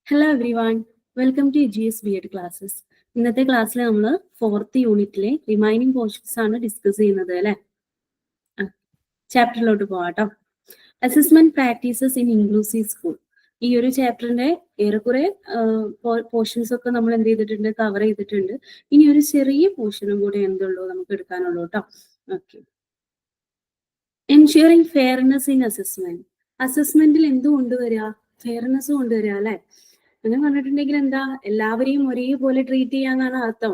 Hello everyone, welcome to GS BEd classes. ഇന്നത്തെ ക്ലാസ്സിൽ നമ്മൾ 4th യൂണിറ്റിലെ റിമൈനിങ് പോർഷൻസ് ആണ് ഡിസ്കസ് ചെയ്യുന്നത് അല്ലേ. ചാപ്റ്ററിലോട്ട് പോവാട്ടോ. Assessment practices in inclusive school. ഈ ഒരു ചാപ്റ്ററിന്റെ ഏറെക്കുറെ പോർഷൻസ് ഒക്കെ നമ്മൾ എന്ത് ചെയ്തിട്ടുണ്ട്, കവർ ചെയ്തിട്ടുണ്ട്. ഇനി ഒരു ചെറിയ പോർഷനും കൂടെ എന്തുള്ളൂ നമുക്ക് എടുക്കാനുള്ളൂ കേട്ടോ. Okay. Ensuring fairness in assessment. അസസ്മെന്റിൽ എന്ത് കൊണ്ടുവരിക? ഫെയർനെസ് കൊണ്ടുവരിക അല്ലെ. അങ്ങനെ പറഞ്ഞിട്ടുണ്ടെങ്കിൽ എന്താ, എല്ലാവരെയും ഒരേപോലെ ട്രീറ്റ് ചെയ്യാന്നാണ് അർത്ഥം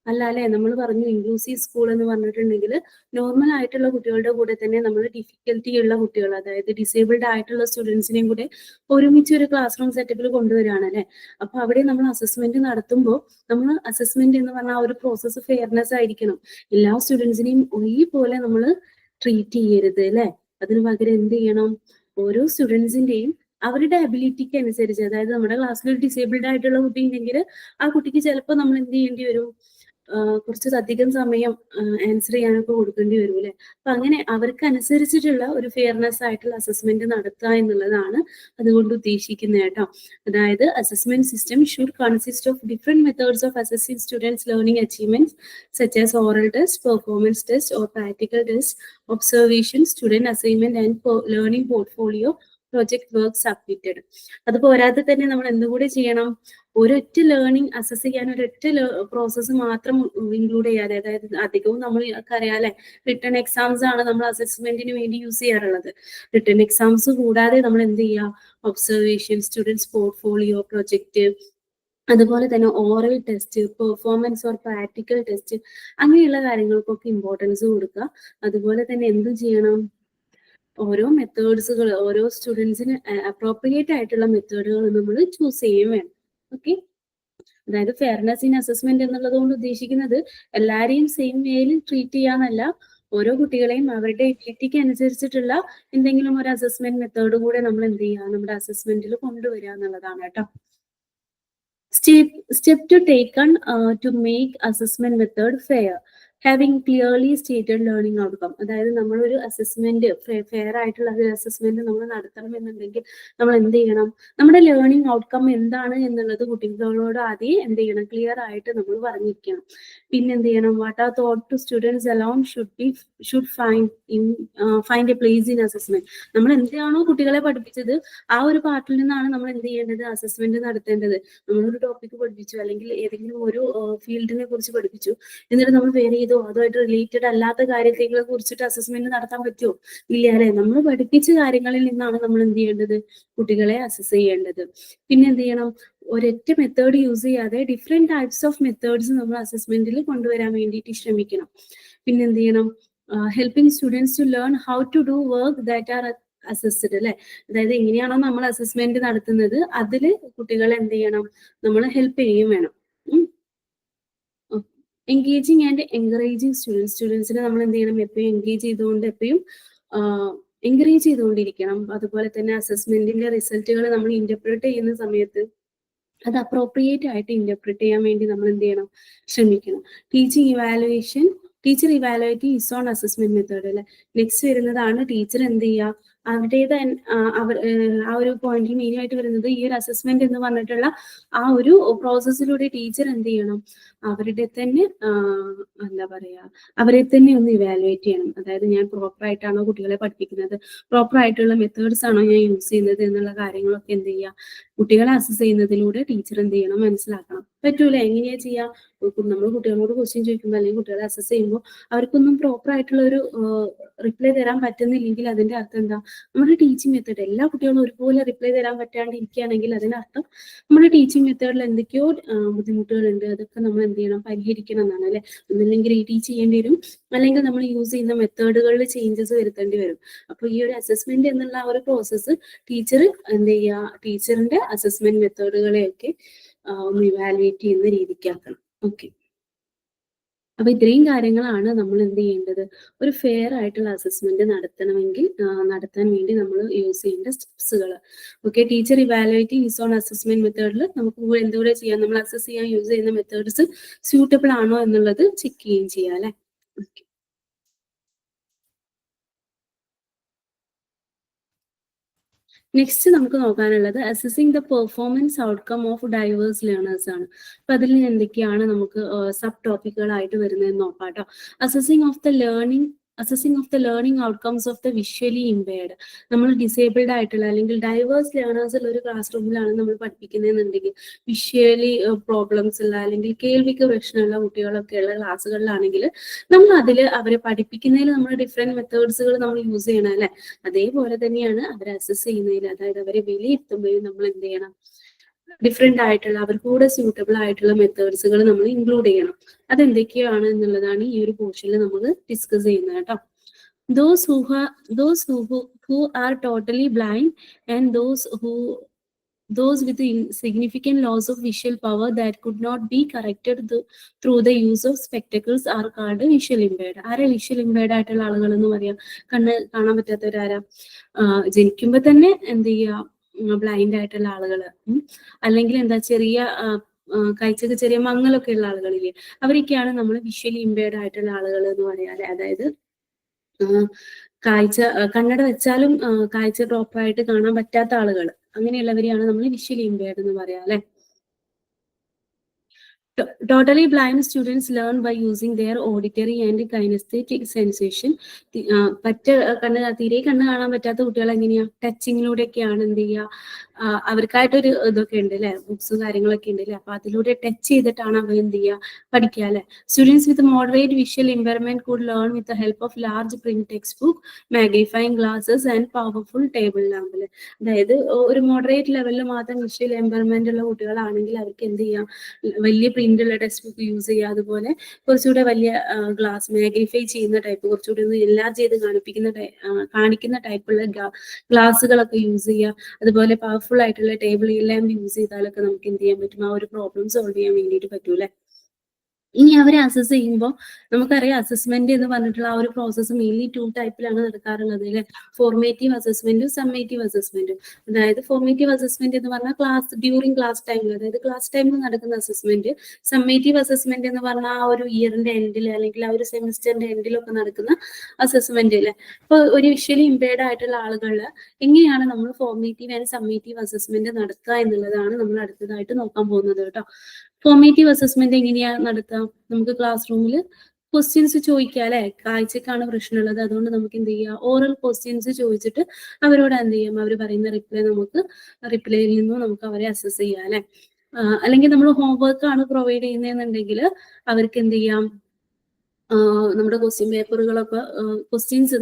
അല്ല അല്ലെ. നമ്മൾ പറഞ്ഞു ഇൻക്ലൂസീവ് സ്കൂൾ എന്ന് പറഞ്ഞിട്ടുണ്ടെങ്കിൽ നോർമൽ ആയിട്ടുള്ള കുട്ടികളുടെ കൂടെ തന്നെ നമ്മൾ ഡിഫിക്കൽറ്റി ഉള്ള കുട്ടികൾ, അതായത് ഡിസേബിൾഡ് ആയിട്ടുള്ള സ്റ്റുഡൻസിനെയും കൂടെ ഒരുമിച്ച് ഒരു ക്ലാസ് റൂം സെറ്റപ്പിൽ കൊണ്ടുവരികയാണ് അല്ലെ. അപ്പൊ അവിടെ നമ്മൾ അസസ്മെന്റ് നടത്തുമ്പോൾ നമ്മൾ അസസ്മെന്റ് എന്ന് പറഞ്ഞാൽ ഒരു പ്രോസസ്സ് ഫെയർനെസ് ആയിരിക്കണം. എല്ലാ സ്റ്റുഡൻസിനെയും ഒരേപോലെ നമ്മൾ ട്രീറ്റ് ചെയ്യരുത് അല്ലെ. അതിന് പകരം എന്ത് ചെയ്യണം, ഓരോ സ്റ്റുഡൻസിന്റെയും അവരുടെ അബിലിറ്റിക്ക് അനുസരിച്ച്, അതായത് നമ്മുടെ ക്ലാസ്സിൽ ഒരു ഡിസേബിൾഡ് ആയിട്ടുള്ള കുട്ടി ഉണ്ടെങ്കിൽ ആ കുട്ടിക്ക് ചിലപ്പോൾ നമ്മൾ എന്ത് ചെയ്യേണ്ടി വരും, കുറച്ചധികം സമയം ആൻസർ ചെയ്യാനൊക്കെ കൊടുക്കേണ്ടി വരും അല്ലെ. അപ്പൊ അങ്ങനെ അവർക്ക് അനുസരിച്ചിട്ടുള്ള ഒരു ഫെയർനെസ് ആയിട്ടുള്ള അസസ്മെന്റ് നടത്തുക എന്നുള്ളതാണ് അതുകൊണ്ട് ഉദ്ദേശിക്കുന്നത് കേട്ടോ. അതായത് assessment system should consist of different methods of assessing students learning achievements such as oral test, performance test or practical test, observation, student assignment and learning portfolio, project work submitted. അത് പോരാതെ തന്നെ നമ്മൾ എന്തുകൂടെ ചെയ്യണം, ഒരൊറ്റ ലേണിംഗ് അസസ് ചെയ്യാൻ ഒരൊറ്റ process മാത്രം include ചെയ്യാതെ, അതായത് അധികവും നമ്മൾ അറിയാലേ റിട്ടേൺ എക്സാംസ് ആണ് നമ്മൾ അസസ്മെന്റിന് വേണ്ടി യൂസ് ചെയ്യാറുള്ളത്. റിട്ടേൺ എക്സാംസ് കൂടാതെ നമ്മൾ എന്ത് ചെയ്യുക, ഒബ്സർവേഷൻ, സ്റ്റുഡൻസ് പോർട്ട്ഫോളിയോ, പ്രൊജക്ട്, അതുപോലെ തന്നെ oral test, performance or practical test, അങ്ങനെയുള്ള കാര്യങ്ങൾക്കൊക്കെ ഇമ്പോർട്ടൻസ് കൊടുക്കുക. അതുപോലെ തന്നെ എന്ത് ചെയ്യണം, ഓരോ മെത്തേഡ്സുകൾ ഓരോ സ്റ്റുഡൻസിന് അപ്രോപ്രിയേറ്റ് ആയിട്ടുള്ള മെത്തേഡുകൾ നമ്മൾ ചൂസ് ചെയ്യുകയും വേണം. ഓക്കെ. അതായത് ഫെയർനെസ് ഇൻ അസസ്മെന്റ് എന്നുള്ളത് കൊണ്ട് ഉദ്ദേശിക്കുന്നത് എല്ലാരെയും സെയിം വേയിൽ ട്രീറ്റ് ചെയ്യാന്നല്ല, ഓരോ കുട്ടികളെയും അവരുടെ എബിലിറ്റിക്ക് അനുസരിച്ചിട്ടുള്ള എന്തെങ്കിലും ഒരു അസസ്മെന്റ് മെത്തേഡ് കൂടെ നമ്മൾ എന്ത് ചെയ്യുക, നമ്മുടെ അസസ്മെന്റിൽ കൊണ്ടുവരിക എന്നുള്ളതാണ് കേട്ടോ. Step to taken to make assessment method fair. Having clearly stated learning outcome. അതായത് നമ്മളൊരു അസസ്മെന്റ് ഫെയർ ആയിട്ടുള്ള ഒരു അസസ്മെന്റ് നമ്മൾ നടത്തണം എന്നുണ്ടെങ്കിൽ നമ്മൾ എന്ത് ചെയ്യണം, നമ്മുടെ ലേണിംഗ് ഔട്ട്കം എന്താണ് എന്നുള്ളത് കുട്ടികളോട് ആദ്യം എന്ത് ചെയ്യണം, ക്ലിയർ ആയിട്ട് നമ്മൾ പറഞ്ഞിരിക്കണം. പിന്നെ എന്ത് ചെയ്യണം, what are taught to students alone should find a place in assessment. നമ്മൾ എന്താണോ കുട്ടികളെ പഠിപ്പിച്ചത് ആ ഒരു പാർട്ടിൽ നിന്നാണ് നമ്മൾ എന്ത് ചെയ്യേണ്ടത്, അസസ്മെന്റ് നടത്തേണ്ടത്. നമ്മളൊരു ടോപ്പിക് പഠിപ്പിച്ചു, അല്ലെങ്കിൽ ഏതെങ്കിലും ഒരു ഫീൽഡിനെ കുറിച്ച് പഠിപ്പിച്ചു, എന്നിട്ട് നമ്മൾ വേറെ ഏതോ അതുമായിട്ട് റിലേറ്റഡ് അല്ലാത്ത കാര്യങ്ങളെ കുറിച്ചിട്ട് അസസ്മെന്റ് നടത്താൻ പറ്റുമോ? ഇല്ല അല്ലെ. നമ്മൾ പഠിപ്പിച്ച കാര്യങ്ങളിൽ നിന്നാണ് നമ്മൾ എന്ത് ചെയ്യേണ്ടത്, കുട്ടികളെ അസസ് ചെയ്യേണ്ടത്. പിന്നെ എന്ത് ചെയ്യണം, ഒരൊറ്റ മെത്തേഡ് യൂസ് ചെയ്യാതെ ഡിഫറെന്റ് ടൈപ്സ് ഓഫ് മെത്തേഡ്സ് നമ്മൾ അസസ്മെന്റിൽ കൊണ്ടുവരാൻ വേണ്ടിയിട്ട് ശ്രമിക്കണം. പിന്നെ എന്ത് ചെയ്യണം, helping students to learn how to do work that are assessed അല്ലെ. അതായത് എങ്ങനെയാണോ നമ്മൾ അസസ്മെന്റ് നടത്തുന്നത് അതിൽ കുട്ടികളെ എന്ത് ചെയ്യണം, നമ്മൾ ഹെൽപ്പ് ചെയ്യുകയും വേണം. എൻഗേജിങ് ആൻഡ് എൻകറേജിങ് സ്റ്റുഡൻസിനെ നമ്മൾ എന്ത് ചെയ്യണം, എപ്പോഴും എൻഗേജ് ചെയ്തുകൊണ്ട് എപ്പോഴും എൻകറേജ് ചെയ്തുകൊണ്ടിരിക്കണം. അതുപോലെ തന്നെ അസസ്മെന്റിന്റെ റിസൾട്ടുകൾ നമ്മൾ ഇന്റർപ്രറ്റ് ചെയ്യുന്ന സമയത്ത് അത് അപ്രോപ്രിയേറ്റ് ആയിട്ട് ഇന്റർപ്രറ്റ് ചെയ്യാൻ വേണ്ടി നമ്മൾ എന്ത് ചെയ്യണം, ശ്രമിക്കണം. Teacher evaluating is on assessment method അല്ലെ. നെക്സ്റ്റ് വരുന്നതാണ് ടീച്ചർ എന്ത് ചെയ്യുക, അവരുടേത് ആ ഒരു പോയിന്റിൽ മെയിൻ ആയിട്ട് വരുന്നത് ഈ ഒരു അസസ്മെന്റ് എന്ന് പറഞ്ഞിട്ടുള്ള ആ ഒരു പ്രോസസ്സിലൂടെ ടീച്ചർ എന്ത് ചെയ്യണം, അവരുടെ തന്നെ എന്താ പറയാ, അവരെ തന്നെ ഒന്ന് ഇവാലുവേറ്റ് ചെയ്യണം. അതായത് ഞാൻ പ്രോപ്പർ ആയിട്ടാണോ കുട്ടികളെ പഠിപ്പിക്കുന്നത്, പ്രോപ്പർ ആയിട്ടുള്ള മെത്തേഡ്സ് ആണോ ഞാൻ യൂസ് ചെയ്യുന്നത് എന്നുള്ള കാര്യങ്ങളൊക്കെ എന്ത് ചെയ്യുക, കുട്ടികളെ അസസ് ചെയ്യുന്നതിലൂടെ ടീച്ചർ എന്ത് ചെയ്യണം, മനസ്സിലാക്കണം. പറ്റൂല. എങ്ങനെയാ ചെയ്യാ, നമ്മൾ കുട്ടികളോട് ക്വസ്റ്റ്യൻ ചോദിക്കുമ്പോൾ അല്ലെങ്കിൽ കുട്ടികളെ അസസ് ചെയ്യുമ്പോൾ അവർക്കൊന്നും പ്രോപ്പർ ആയിട്ടുള്ള ഒരു റിപ്ലൈ തരാൻ പറ്റുന്നില്ലെങ്കിൽ അതിന്റെ അർത്ഥം എന്താ, നമ്മുടെ ടീച്ചിങ് മെത്തേഡ് എല്ലാ കുട്ടികളും ഒരുപോലെ റിപ്ലൈ തരാൻ പറ്റാണ്ട് ഇരിക്കുകയാണെങ്കിൽ അതിനർത്ഥം നമ്മുടെ ടീച്ചിങ് മെത്തേഡിൽ എന്തൊക്കെയോ ബുദ്ധിമുട്ടുകളുണ്ട്, അതൊക്കെ നമ്മൾ എന്ത് ചെയ്യണം, പരിഹരിക്കണം എന്നാണ് അല്ലെ. ഒന്നില്ലെങ്കിൽ ടീച്ച് ചെയ്യേണ്ടി വരും, അല്ലെങ്കിൽ നമ്മൾ യൂസ് ചെയ്യുന്ന മെത്തേഡുകളിൽ ചേഞ്ചസ് വരുത്തേണ്ടി വരും. അപ്പൊ ഈ ഒരു അസസ്മെന്റ് എന്നുള്ള ആ ഒരു പ്രോസസ്സ് ടീച്ചർ എന്ത് ചെയ്യുക, ടീച്ചറിന്റെ അസസ്മെന്റ് മെത്തേഡുകളെയൊക്കെ ഒന്ന് ഇവാലുവേറ്റ് ചെയ്യുന്ന രീതിക്കാക്കണം. ഓക്കെ. അപ്പൊ ഇത്രയും കാര്യങ്ങളാണ് നമ്മൾ എന്ത് ചെയ്യേണ്ടത്, ഒരു ഫെയർ ആയിട്ടുള്ള അസസ്മെന്റ് നടത്താൻ വേണ്ടി നമ്മൾ യൂസ് ചെയ്യേണ്ട സ്റ്റെപ്സുകൾ. Okay. Teacher evaluating is on assessment മെത്തേഡിൽ നമുക്ക് എന്തുകൂടെ ചെയ്യാം, നമ്മൾ അസസ് ചെയ്യാൻ യൂസ് ചെയ്യുന്ന മെത്തേഡ്സ് സ്യൂട്ടബിൾ ആണോ എന്നുള്ളത് ചെക്ക് ചെയ്യുകയും ചെയ്യാം അല്ലെ. ഓക്കെ. നെക്സ്റ്റ് നമുക്ക് നോക്കാനുള്ളത് assessing the performance outcome of diverse learners ആണ്. അപ്പൊ അതിൽ എന്തൊക്കെയാണ് നമുക്ക് സബ് ടോപ്പിക്കുകളായിട്ട് വരുന്നതെന്ന് നോക്കാം കേട്ടോ. Assessing of the learning outcomes of the visually impaired. നമ്മൾ ഡിസേബിൾഡ് ആയിട്ടുള്ള അല്ലെങ്കിൽ ഡൈവേഴ്സ് ലേണേഴ്സ് ഉള്ള ഒരു ക്ലാസ് റൂമിലാണ് നമ്മൾ പഠിപ്പിക്കുന്നതെന്നുണ്ടെങ്കിൽ വിഷ്വലി പ്രോബ്ലംസ് ഉള്ള അല്ലെങ്കിൽ കേൾവിക്ക് പ്രശ്നമുള്ള കുട്ടികളൊക്കെ ഉള്ള ക്ലാസ്സുകളിലാണെങ്കിൽ നമ്മൾ അതിൽ അവരെ പഠിപ്പിക്കുന്നതിൽ നമ്മൾ ഡിഫറെന്റ് മെത്തേഡ്സുകൾ നമ്മൾ യൂസ് ചെയ്യണം അല്ലെ. അതേപോലെ തന്നെയാണ് അവരെ അസസ് ചെയ്യുന്നതിൽ, അതായത് അവരെ വിലയിരുത്തുമ്പോഴും നമ്മൾ എന്ത് ചെയ്യണം, ഡിഫറെന്റ് ആയിട്ടുള്ള അവർക്ക് കൂടെ സ്യൂട്ടബിൾ ആയിട്ടുള്ള മെത്തേഡ്സുകൾ നമ്മൾ ഇൻക്ലൂഡ് ചെയ്യണം. അതെന്തൊക്കെയാണ് എന്നുള്ളതാണ് ഈ ഒരു പോർഷനിൽ നമ്മൾ ഡിസ്കസ് ചെയ്യുന്നത് കേട്ടോ. those who are totally blind and those with significant loss of visual power that could not be corrected through the use of spectacles are called visual impaired. ആരെ വിഷ്വൽ ഇമ്പയർഡ് ആയിട്ടുള്ള ആളുകൾ എന്ന് പറയാം? കണ്ണ് കാണാൻ പറ്റാത്തവരാരാ? ജനിക്കുമ്പോ തന്നെ എന്ത് ചെയ്യുക, ബ്ലൈൻഡ് ആയിട്ടുള്ള ആളുകള്, അല്ലെങ്കിൽ എന്താ ചെറിയ കാഴ്ചക്ക് ചെറിയ മങ്ങലൊക്കെ ഉള്ള ആളുകളില്ലേ, അവരൊക്കെയാണ് നമ്മൾ വിഷ്വലി ഇമ്പയർഡ് ആയിട്ടുള്ള ആളുകൾ എന്ന് പറയാറ്. അതായത് കാഴ്ച കണ്ണട വെച്ചാലും കാഴ്ച പ്രോപ്പറായിട്ട് കാണാൻ പറ്റാത്ത ആളുകൾ, അങ്ങനെയുള്ളവരെയാണ് നമ്മൾ വിഷ്വലി ഇമ്പയർഡ് എന്ന് പറയാം അല്ലെ. Totally blind students learn by using their auditory and kinesthetic sensation. തീരെ കണ്ണ് കാണാൻ പറ്റാത്ത കുട്ടികൾ എങ്ങനെയാ, ടച്ചിങ്ങിലൂടെയൊക്കെയാണ് എന്ത് ചെയ്യുക, അവർക്കായിട്ടൊരു ഇതൊക്കെ ഉണ്ട് അല്ലെ, ബുക്സും കാര്യങ്ങളൊക്കെ ഉണ്ട് അല്ലെ. അപ്പൊ അതിലൂടെ ടച്ച് ചെയ്തിട്ടാണ് അവർ എന്ത് ചെയ്യുക, പഠിക്കുക അല്ലെ. Students with moderate visual impairment could learn with the help of large print text book, magnifying glasses and powerful table lamp. അതായത് ഒരു മോഡറേറ്റ് ലെവലിൽ മാത്രം വിഷ്വൽ ഇമ്പയർമെന്റ് ഉള്ള കുട്ടികളാണെങ്കിൽ അവർക്ക് എന്ത് ചെയ്യാം, വലിയ പ്രിന്റ് ഉള്ള ടെക്സ്റ്റ് ബുക്ക് യൂസ് ചെയ്യുക. അതുപോലെ കുറച്ചുകൂടെ വലിയ ഗ്ലാസ് മാഗ്നിഫൈ ചെയ്യുന്ന ടൈപ്പ്, കുറച്ചുകൂടി ഒന്ന് എൻലാർജ് ചെയ്ത് കാണിക്കുന്ന ടൈപ്പുള്ള ഗ്ലാസുകളൊക്കെ യൂസ് ചെയ്യുക. അതുപോലെ പവർഫുൾ ആയിട്ടുള്ള ടേബിൾ ലാമ്പ് യൂസ് ചെയ്താലൊക്കെ നമുക്ക് എന്ത് ചെയ്യാൻ പറ്റും, ആ ഒരു പ്രോബ്ലം സോൾവ് ചെയ്യാൻ വേണ്ടിയിട്ട് പറ്റൂലേ. ഇനി അവരെ അസസ് ചെയ്യുമ്പോൾ നമുക്കറിയാം, അസസ്മെന്റ് എന്ന് പറഞ്ഞിട്ടുള്ള ആ ഒരു പ്രോസസ്സ് മെയിൻലി 2 ടൈപ്പിലാണ് നടക്കാറുള്ളത് അല്ലെ. ഫോർമേറ്റീവ് അസസ്മെന്റും സമ്മേറ്റീവ് അസസ്മെന്റും. അതായത് ഫോർമേറ്റീവ് അസസ്മെന്റ് എന്ന് പറഞ്ഞാൽ ഡ്യൂറിങ് ക്ലാസ് ടൈമിൽ, അതായത് ക്ലാസ് ടൈമിൽ നടക്കുന്ന അസസ്മെന്റ്. സമ്മേറ്റീവ് അസസ്മെന്റ് എന്ന് പറഞ്ഞാൽ ആ ഒരു ഇയറിന്റെ എൻഡിൽ അല്ലെങ്കിൽ ആ ഒരു സെമിസ്റ്ററിന്റെ എൻഡിലൊക്കെ നടക്കുന്ന അസസ്മെന്റ് അല്ലെ. അപ്പൊ ഒരു വിഷ്വലി ഇമ്പയർഡ് ആയിട്ടുള്ള ആളുകളിൽ എങ്ങനെയാണ് നമ്മൾ ഫോർമേറ്റീവ് ആൻഡ് സമ്മേറ്റീവ് അസസ്മെന്റ് നടത്തുക എന്നുള്ളതാണ് നമ്മൾ അടുത്തതായിട്ട് നോക്കാൻ പോകുന്നത് കേട്ടോ. ഫോർമേറ്റീവ് അസസ്മെന്റ് എങ്ങനെയാ നടത്തുക? നമുക്ക് ക്ലാസ് റൂമിൽ ക്വസ്റ്റ്യൻസ് ചോദിക്കുക അല്ലെ. കാഴ്ചക്കാണ് പ്രശ്നമുള്ളത്, അതുകൊണ്ട് നമുക്ക് എന്ത് ചെയ്യാം, ഓറൽ ക്വസ്റ്റ്യൻസ് ചോദിച്ചിട്ട് അവരോട് എന്ത് ചെയ്യാം, അവർ പറയുന്ന റിപ്ലൈയിൽ നിന്നും നമുക്ക് അവരെ അസസ് ചെയ്യാം അല്ലെ. അല്ലെങ്കിൽ നമ്മൾ ഹോംവർക്ക് ആണ് പ്രൊവൈഡ് ചെയ്യുന്നതെന്നുണ്ടെങ്കിൽ അവർക്ക് എന്ത് ചെയ്യാം, നമ്മുടെ ക്വസ്റ്റ്യൻ പേപ്പറുകളൊക്കെ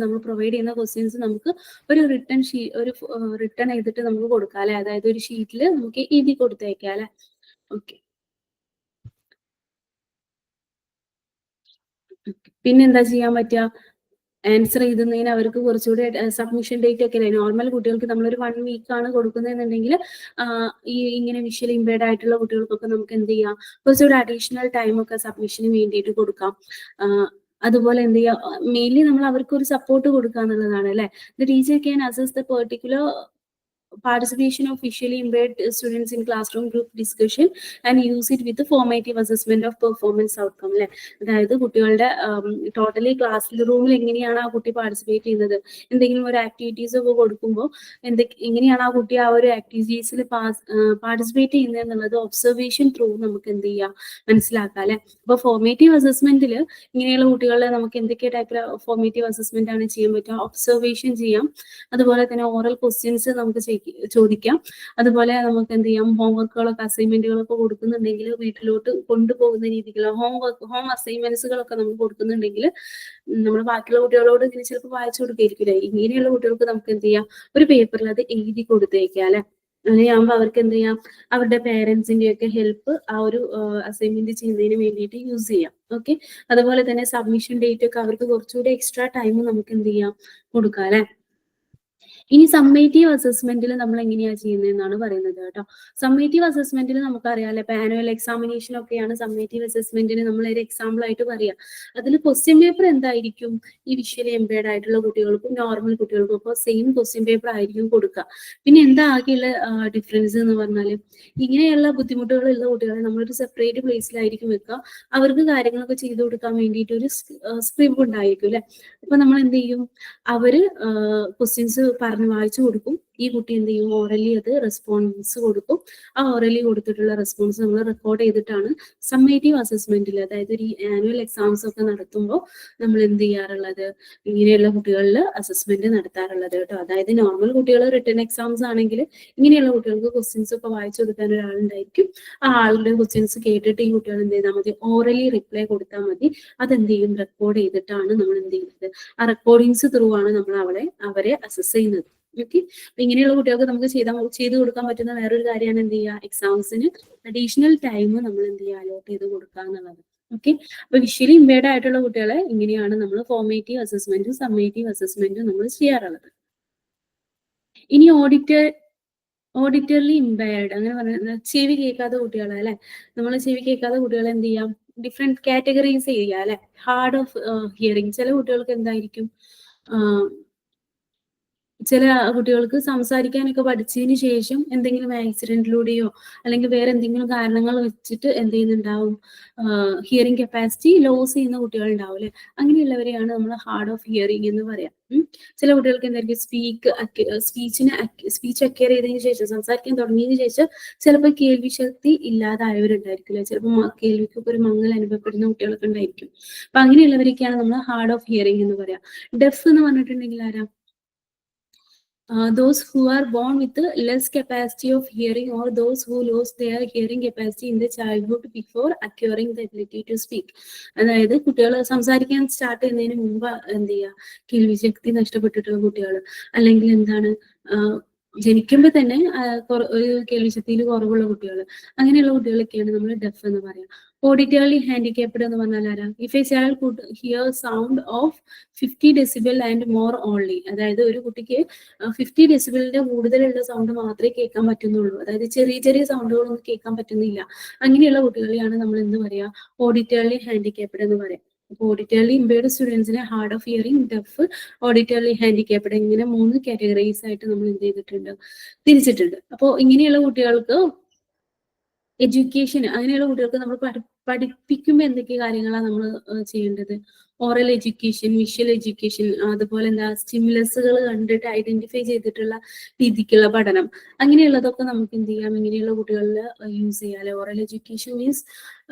നമ്മൾ പ്രൊവൈഡ് ചെയ്യുന്ന ക്വസ്റ്റ്യൻസ് നമുക്ക് ഒരു റിട്ടേൺ ചെയ്തിട്ട് നമുക്ക് കൊടുക്കാം അല്ലെ. അതായത് ഒരു ഷീറ്റിൽ നമുക്ക് എഴുതി കൊടുത്തേക്കാം അല്ലെ. ഓക്കെ, പിന്നെന്താ ചെയ്യാൻ പറ്റുക, ആൻസർ ചെയ്തുന്നതിന് അവർക്ക് കുറച്ചുകൂടി സബ്മിഷൻ ഡേറ്റ് ഒക്കെ അല്ലേ. നോർമൽ കുട്ടികൾക്ക് നമ്മളൊരു 1 വീക്കാണ് കൊടുക്കുന്നതെന്നുണ്ടെങ്കിൽ ഇങ്ങനെ വിഷ്വൽ ഇമ്പയർഡ് ആയിട്ടുള്ള കുട്ടികൾക്കൊക്കെ നമുക്ക് എന്ത് ചെയ്യാം, കുറച്ചുകൂടി അഡീഷണൽ ടൈം ഒക്കെ സബ്മിഷന് വേണ്ടിയിട്ട് കൊടുക്കാം. അതുപോലെ എന്ത് ചെയ്യാം, മെയിൻലി നമ്മൾ അവർക്ക് ഒരു സപ്പോർട്ട് കൊടുക്കുക എന്നുള്ളതാണ് അല്ലെ. The teacher can assess the particular participation of visually impaired students in classroom group discussion and use it with the formative assessment of performance outcome അല്ലെ. അതായത് കുട്ടികളുടെ ടോട്ടലി ക്ലാസ് റൂമിൽ എങ്ങനെയാണ് ആ കുട്ടി പാർട്ടിസിപ്പേറ്റ് ചെയ്യുന്നത്, എന്തെങ്കിലും ഒരു ആക്ടിവിറ്റീസ് ഒക്കെ കൊടുക്കുമ്പോൾ എങ്ങനെയാണ് ആ കുട്ടി ആ ഒരു ആക്ടിവിറ്റീസിൽ പാർട്ടിസിപ്പേറ്റ് ചെയ്യുന്നത് എന്നുള്ളത് ഒബ്സർവേഷൻ ത്രൂ നമുക്ക് എന്ത് ചെയ്യാം, മനസ്സിലാക്കാം അല്ലെ. അപ്പൊ ഫോർമേറ്റീവ് അസസ്മെന്റിൽ ഇങ്ങനെയുള്ള കുട്ടികളെ നമുക്ക് എന്തൊക്കെ ടൈപ്പിൽ ഫോർമേറ്റീവ് അസസ്മെന്റ് ആണ് ചെയ്യാൻ പറ്റുക, ഒബ്സർവേഷൻ ചെയ്യാം. അതുപോലെ തന്നെ ഓറൽ ക്വസ്റ്റ്യൻസ് നമുക്ക് ചോദിക്കാം. അതുപോലെ നമുക്ക് എന്ത് ചെയ്യാം, ഹോംവർക്കുകളൊക്കെ അസൈൻമെന്റുകളൊക്കെ കൊടുക്കുന്നുണ്ടെങ്കിൽ വീട്ടിലോട്ട് കൊണ്ടുപോകുന്ന രീതിക്കുള്ള ഹോം അസൈൻമെന്റ്സുകളൊക്കെ നമുക്ക് കൊടുക്കുന്നുണ്ടെങ്കിൽ നമ്മൾ ബാക്കിയുള്ള കുട്ടികളോട് ഇങ്ങനെ ചിലപ്പോൾ വായിച്ചു കൊടുക്കായിരിക്കില്ല. ഇങ്ങനെയുള്ള കുട്ടികൾക്ക് നമുക്ക് എന്ത് ചെയ്യാം, ഒരു പേപ്പറിൽ അത് എഴുതി കൊടുത്തേക്കാം അല്ലെ. അങ്ങനെയാകുമ്പോൾ അവർക്ക് എന്ത് ചെയ്യാം, അവരുടെ പേരൻസിന്റെ ഒക്കെ ഹെൽപ്പ് ആ ഒരു അസൈൻമെന്റ് ചെയ്യുന്നതിന് വേണ്ടിയിട്ട് യൂസ് ചെയ്യാം. ഓക്കെ, അതുപോലെ തന്നെ സബ്മിഷൻ ഡേറ്റ് ഒക്കെ അവർക്ക് കുറച്ചുകൂടി എക്സ്ട്രാ ടൈം നമുക്ക് എന്ത് ചെയ്യാം, കൊടുക്കാം അല്ലെ. ഇനി സമ്മേറ്റീവ് അസസ്മെന്റിൽ നമ്മൾ എങ്ങനെയാ ചെയ്യുന്നതെന്നാണ് പറയുന്നത് കേട്ടോ. സമ്മേറ്റീവ് അസസ്മെന്റിൽ നമുക്കറിയാലോ, ഇപ്പൊ ആനുവൽ എക്സാമിനേഷൻ ഒക്കെയാണ് സമ്മേറ്റീവ് അസസ്മെന്റിന് നമ്മൾ ഒരു എക്സാമ്പിൾ ആയിട്ട് പറയാം. അതിൽ ക്വസ്റ്റ്യൻ പേപ്പർ എന്തായിരിക്കും, ഈ വിഷ്വലി എംപയർഡ് ആയിട്ടുള്ള കുട്ടികൾക്കും നോർമൽ കുട്ടികൾക്കും ഒക്കെ സെയിം ക്വസ്റ്റ്യൻ പേപ്പർ ആയിരിക്കും കൊടുക്കുക. പിന്നെ എന്താ ആകെയുള്ള ഡിഫറൻസ് എന്ന് പറഞ്ഞാൽ, ഇങ്ങനെയുള്ള ബുദ്ധിമുട്ടുകളുള്ള കുട്ടികളെ നമ്മളൊരു സെപ്പറേറ്റ് പ്ലേസിലായിരിക്കും വെക്കുക. അവർക്ക് കാര്യങ്ങളൊക്കെ ചെയ്തു കൊടുക്കാൻ വേണ്ടിയിട്ട് ഒരു സ്ക്രിപ്റ്റ് ഉണ്ടായിരിക്കും അല്ലെ. അപ്പൊ നമ്മൾ എന്ത് ചെയ്യും, അവര് ക്വസ്റ്റ്യൻസ് പറഞ്ഞ് വായിച്ചു കൊടുക്കും. ഈ കുട്ടി എന്ത് ചെയ്യും, ഓറലി അത് റെസ്പോൺസ് കൊടുക്കും. ആ ഓറലി കൊടുത്തിട്ടുള്ള റെസ്പോൺസ് നമ്മൾ റെക്കോർഡ് ചെയ്തിട്ടാണ് സമ്മേറ്റീവ് അസസ്മെന്റിൽ, അതായത് ഒരു ആനുവൽ എക്സാംസ് ഒക്കെ നടത്തുമ്പോൾ നമ്മൾ എന്ത് ചെയ്യാറുള്ളത്, ഇങ്ങനെയുള്ള കുട്ടികളിൽ അസസ്മെന്റ് നടത്താറുള്ളത് കേട്ടോ. അതായത് നോർമൽ കുട്ടികൾ റിട്ടേൺ എക്സാംസ് ആണെങ്കിൽ ഇങ്ങനെയുള്ള കുട്ടികൾക്ക് ക്വസ്റ്റ്യൻസ് ഒക്കെ വായിച്ചു കൊടുക്കാൻ ഒരാളുണ്ടായിരിക്കും. ആ ആളുടെ ക്വസ്റ്റ്യൻസ് കേട്ടിട്ട് ഈ കുട്ടികൾ എന്ത് ചെയ്താൽ മതി, ഓറലി റിപ്ലൈ കൊടുത്താൽ മതി. അതെന്ത് ചെയ്യും, റെക്കോർഡ് ചെയ്തിട്ടാണ് നമ്മൾ എന്ത് ചെയ്യുന്നത്, ആ റെക്കോർഡിങ്സ് ത്രൂ ആണ് നമ്മൾ അവരെ അസസ് ചെയ്യുന്നത്. ഓക്കെ, അപ്പൊ ഇങ്ങനെയുള്ള കുട്ടികൾക്ക് നമുക്ക് ചെയ്തു കൊടുക്കാൻ പറ്റുന്ന വേറൊരു കാര്യമാണ് എന്ത് ചെയ്യുക, എക്സാംസിന് അഡീഷണൽ ടൈം നമ്മൾ എന്ത് ചെയ്യുക, അലോട്ട് ചെയ്ത് കൊടുക്കുക എന്നുള്ളത്. ഓക്കെ, അപ്പൊ വിഷ്വലി ഇമ്പയർഡ് ആയിട്ടുള്ള കുട്ടികളെ ഇങ്ങനെയാണ് നമ്മൾ ഫോർമേറ്റീവ് അസസ്മെന്റും സമ്മേറ്റീവ് അസസ്മെന്റും നമ്മൾ ചെയ്യാറുള്ളത്. ഇനി ഓഡിറ്റർലി ഇമ്പയർഡ് അങ്ങനെ പറഞ്ഞാൽ ചെവി കേൾക്കാത്ത കുട്ടികളെ അല്ലെ, നമ്മൾ ചെവി കേൾക്കാത്ത കുട്ടികളെ എന്ത് ചെയ്യാം, ഡിഫറെന്റ് കാറ്റഗറീസ് ചെയ്യുക അല്ലെ. ഹാർഡ് ഓഫ് ഹിയറിംഗ്, ചില കുട്ടികൾക്ക് എന്തായിരിക്കും, ചില കുട്ടികൾക്ക് സംസാരിക്കാനൊക്കെ പഠിച്ചതിന് ശേഷം എന്തെങ്കിലും ആക്സിഡന്റിലൂടെയോ അല്ലെങ്കിൽ വേറെ എന്തെങ്കിലും കാരണങ്ങൾ വെച്ചിട്ട് എന്ത് ചെയ്യുന്നുണ്ടാവും, ഹിയറിംഗ് കപ്പാസിറ്റി ലോസ് ചെയ്യുന്ന കുട്ടികൾ ഉണ്ടാവും അല്ലെ. അങ്ങനെയുള്ളവരെയാണ് നമ്മൾ ഹാർഡ് ഓഫ് ഹിയറിംഗ് എന്ന് പറയാം. ചില കുട്ടികൾക്ക് എന്തായിരിക്കും, സ്പീച്ച് അക്വയർ ചെയ്തതിന് ശേഷം, സംസാരിക്കാൻ തുടങ്ങിയതിന് ശേഷം ചിലപ്പോൾ കേൾവി ശക്തി ഇല്ലാതായവരുണ്ടായിരിക്കില്ല, ചിലപ്പോൾ കേൾവിക്കൊക്കെ ഒരു മങ്ങൽ അനുഭവപ്പെടുന്ന കുട്ടികളൊക്കെ ഉണ്ടായിരിക്കും. അപ്പൊ അങ്ങനെയുള്ളവരൊക്കെയാണ് നമ്മൾ ഹാർഡ് ഓഫ് ഹിയറിംഗ് എന്ന് പറയാം. ഡെഫ് എന്ന് പറഞ്ഞിട്ടുണ്ടെങ്കിൽ ആരാ, those who are born with less capacity of hearing, or those who lost their hearing capacity in the childhood before acquiring the ability to speak. അതായത് കുട്ടികൾ സംസാരിക്കാൻ സ്റ്റാർട്ട് ചെയ്യുന്നതിന് മുമ്പ് എന്ത് ചെയ്യുക, കേൾവി ശക്തി നഷ്ടപ്പെട്ടിട്ടുള്ള കുട്ടികൾ, അല്ലെങ്കിൽ എന്താണ് ജനിക്കുമ്പോൾ തന്നെ ഒരു കേൾവി ശക്തിയിൽ കുറവുള്ള കുട്ടികൾ, അങ്ങനെയുള്ള കുട്ടികളൊക്കെയാണ് നമ്മൾ ഡെഫ് എന്ന് പറയാം. ഓഡിറ്റർലി ഹാൻഡിക്യാപ്ഡ് എന്ന് പറഞ്ഞാൽ ആരാ, if A child could here sound of 50 decibel and more only, അതായത് ഒരു കുട്ടിക്ക് 50 ഡെസിബിളിന്റെ കൂടുതലുള്ള സൗണ്ട് മാത്രമേ കേൾക്കാൻ പറ്റുന്നുള്ളൂ, അതായത് ചെറിയ ചെറിയ സൗണ്ടുകളൊന്നും കേൾക്കാൻ പറ്റുന്നില്ല. അങ്ങനെയുള്ള കുട്ടികളെയാണ് നമ്മൾ എന്ത് പറയാ, ഓഡിറ്റർലി ഹാൻഡിക്യാപ്ഡ് എന്ന് പറയാം. അപ്പോൾ ഓഡിറ്റർലി ഇമ്പയർഡ് സ്റ്റുഡൻസിനെ hard of hearing, deaf, auditorily handicapped ഇങ്ങനെ 3 കാറ്റഗറീസ് ആയിട്ട് നമ്മൾ എന്ത് ചെയ്തിട്ടുണ്ട്, തിരിച്ചിട്ടുണ്ട്. അപ്പോൾ ഇങ്ങനെയുള്ള കുട്ടികൾക്ക് എഡ്യൂക്കേഷൻ, അങ്ങനെയുള്ള കുട്ടികൾക്ക് നമ്മൾ പഠിപ്പിക്കുമ്പോൾ എന്തൊക്കെ കാര്യങ്ങളാണ് നമ്മൾ ചെയ്യേണ്ടത്, ഓറൽ എഡ്യൂക്കേഷൻ, വിഷ്വൽ എഡ്യൂക്കേഷൻ, അതുപോലെ എന്താ സ്റ്റിമുലസുകൾ കണ്ടിട്ട് ഐഡന്റിഫൈ ചെയ്തിട്ടുള്ള രീതിക്കുള്ള പഠനം, അങ്ങനെയുള്ളതൊക്കെ നമുക്ക് എന്ത് ചെയ്യാം, ഇങ്ങനെയുള്ള കുട്ടികളിൽ യൂസ് ചെയ്യാം. ഓറൽ എഡ്യൂക്കേഷൻ മീൻസ്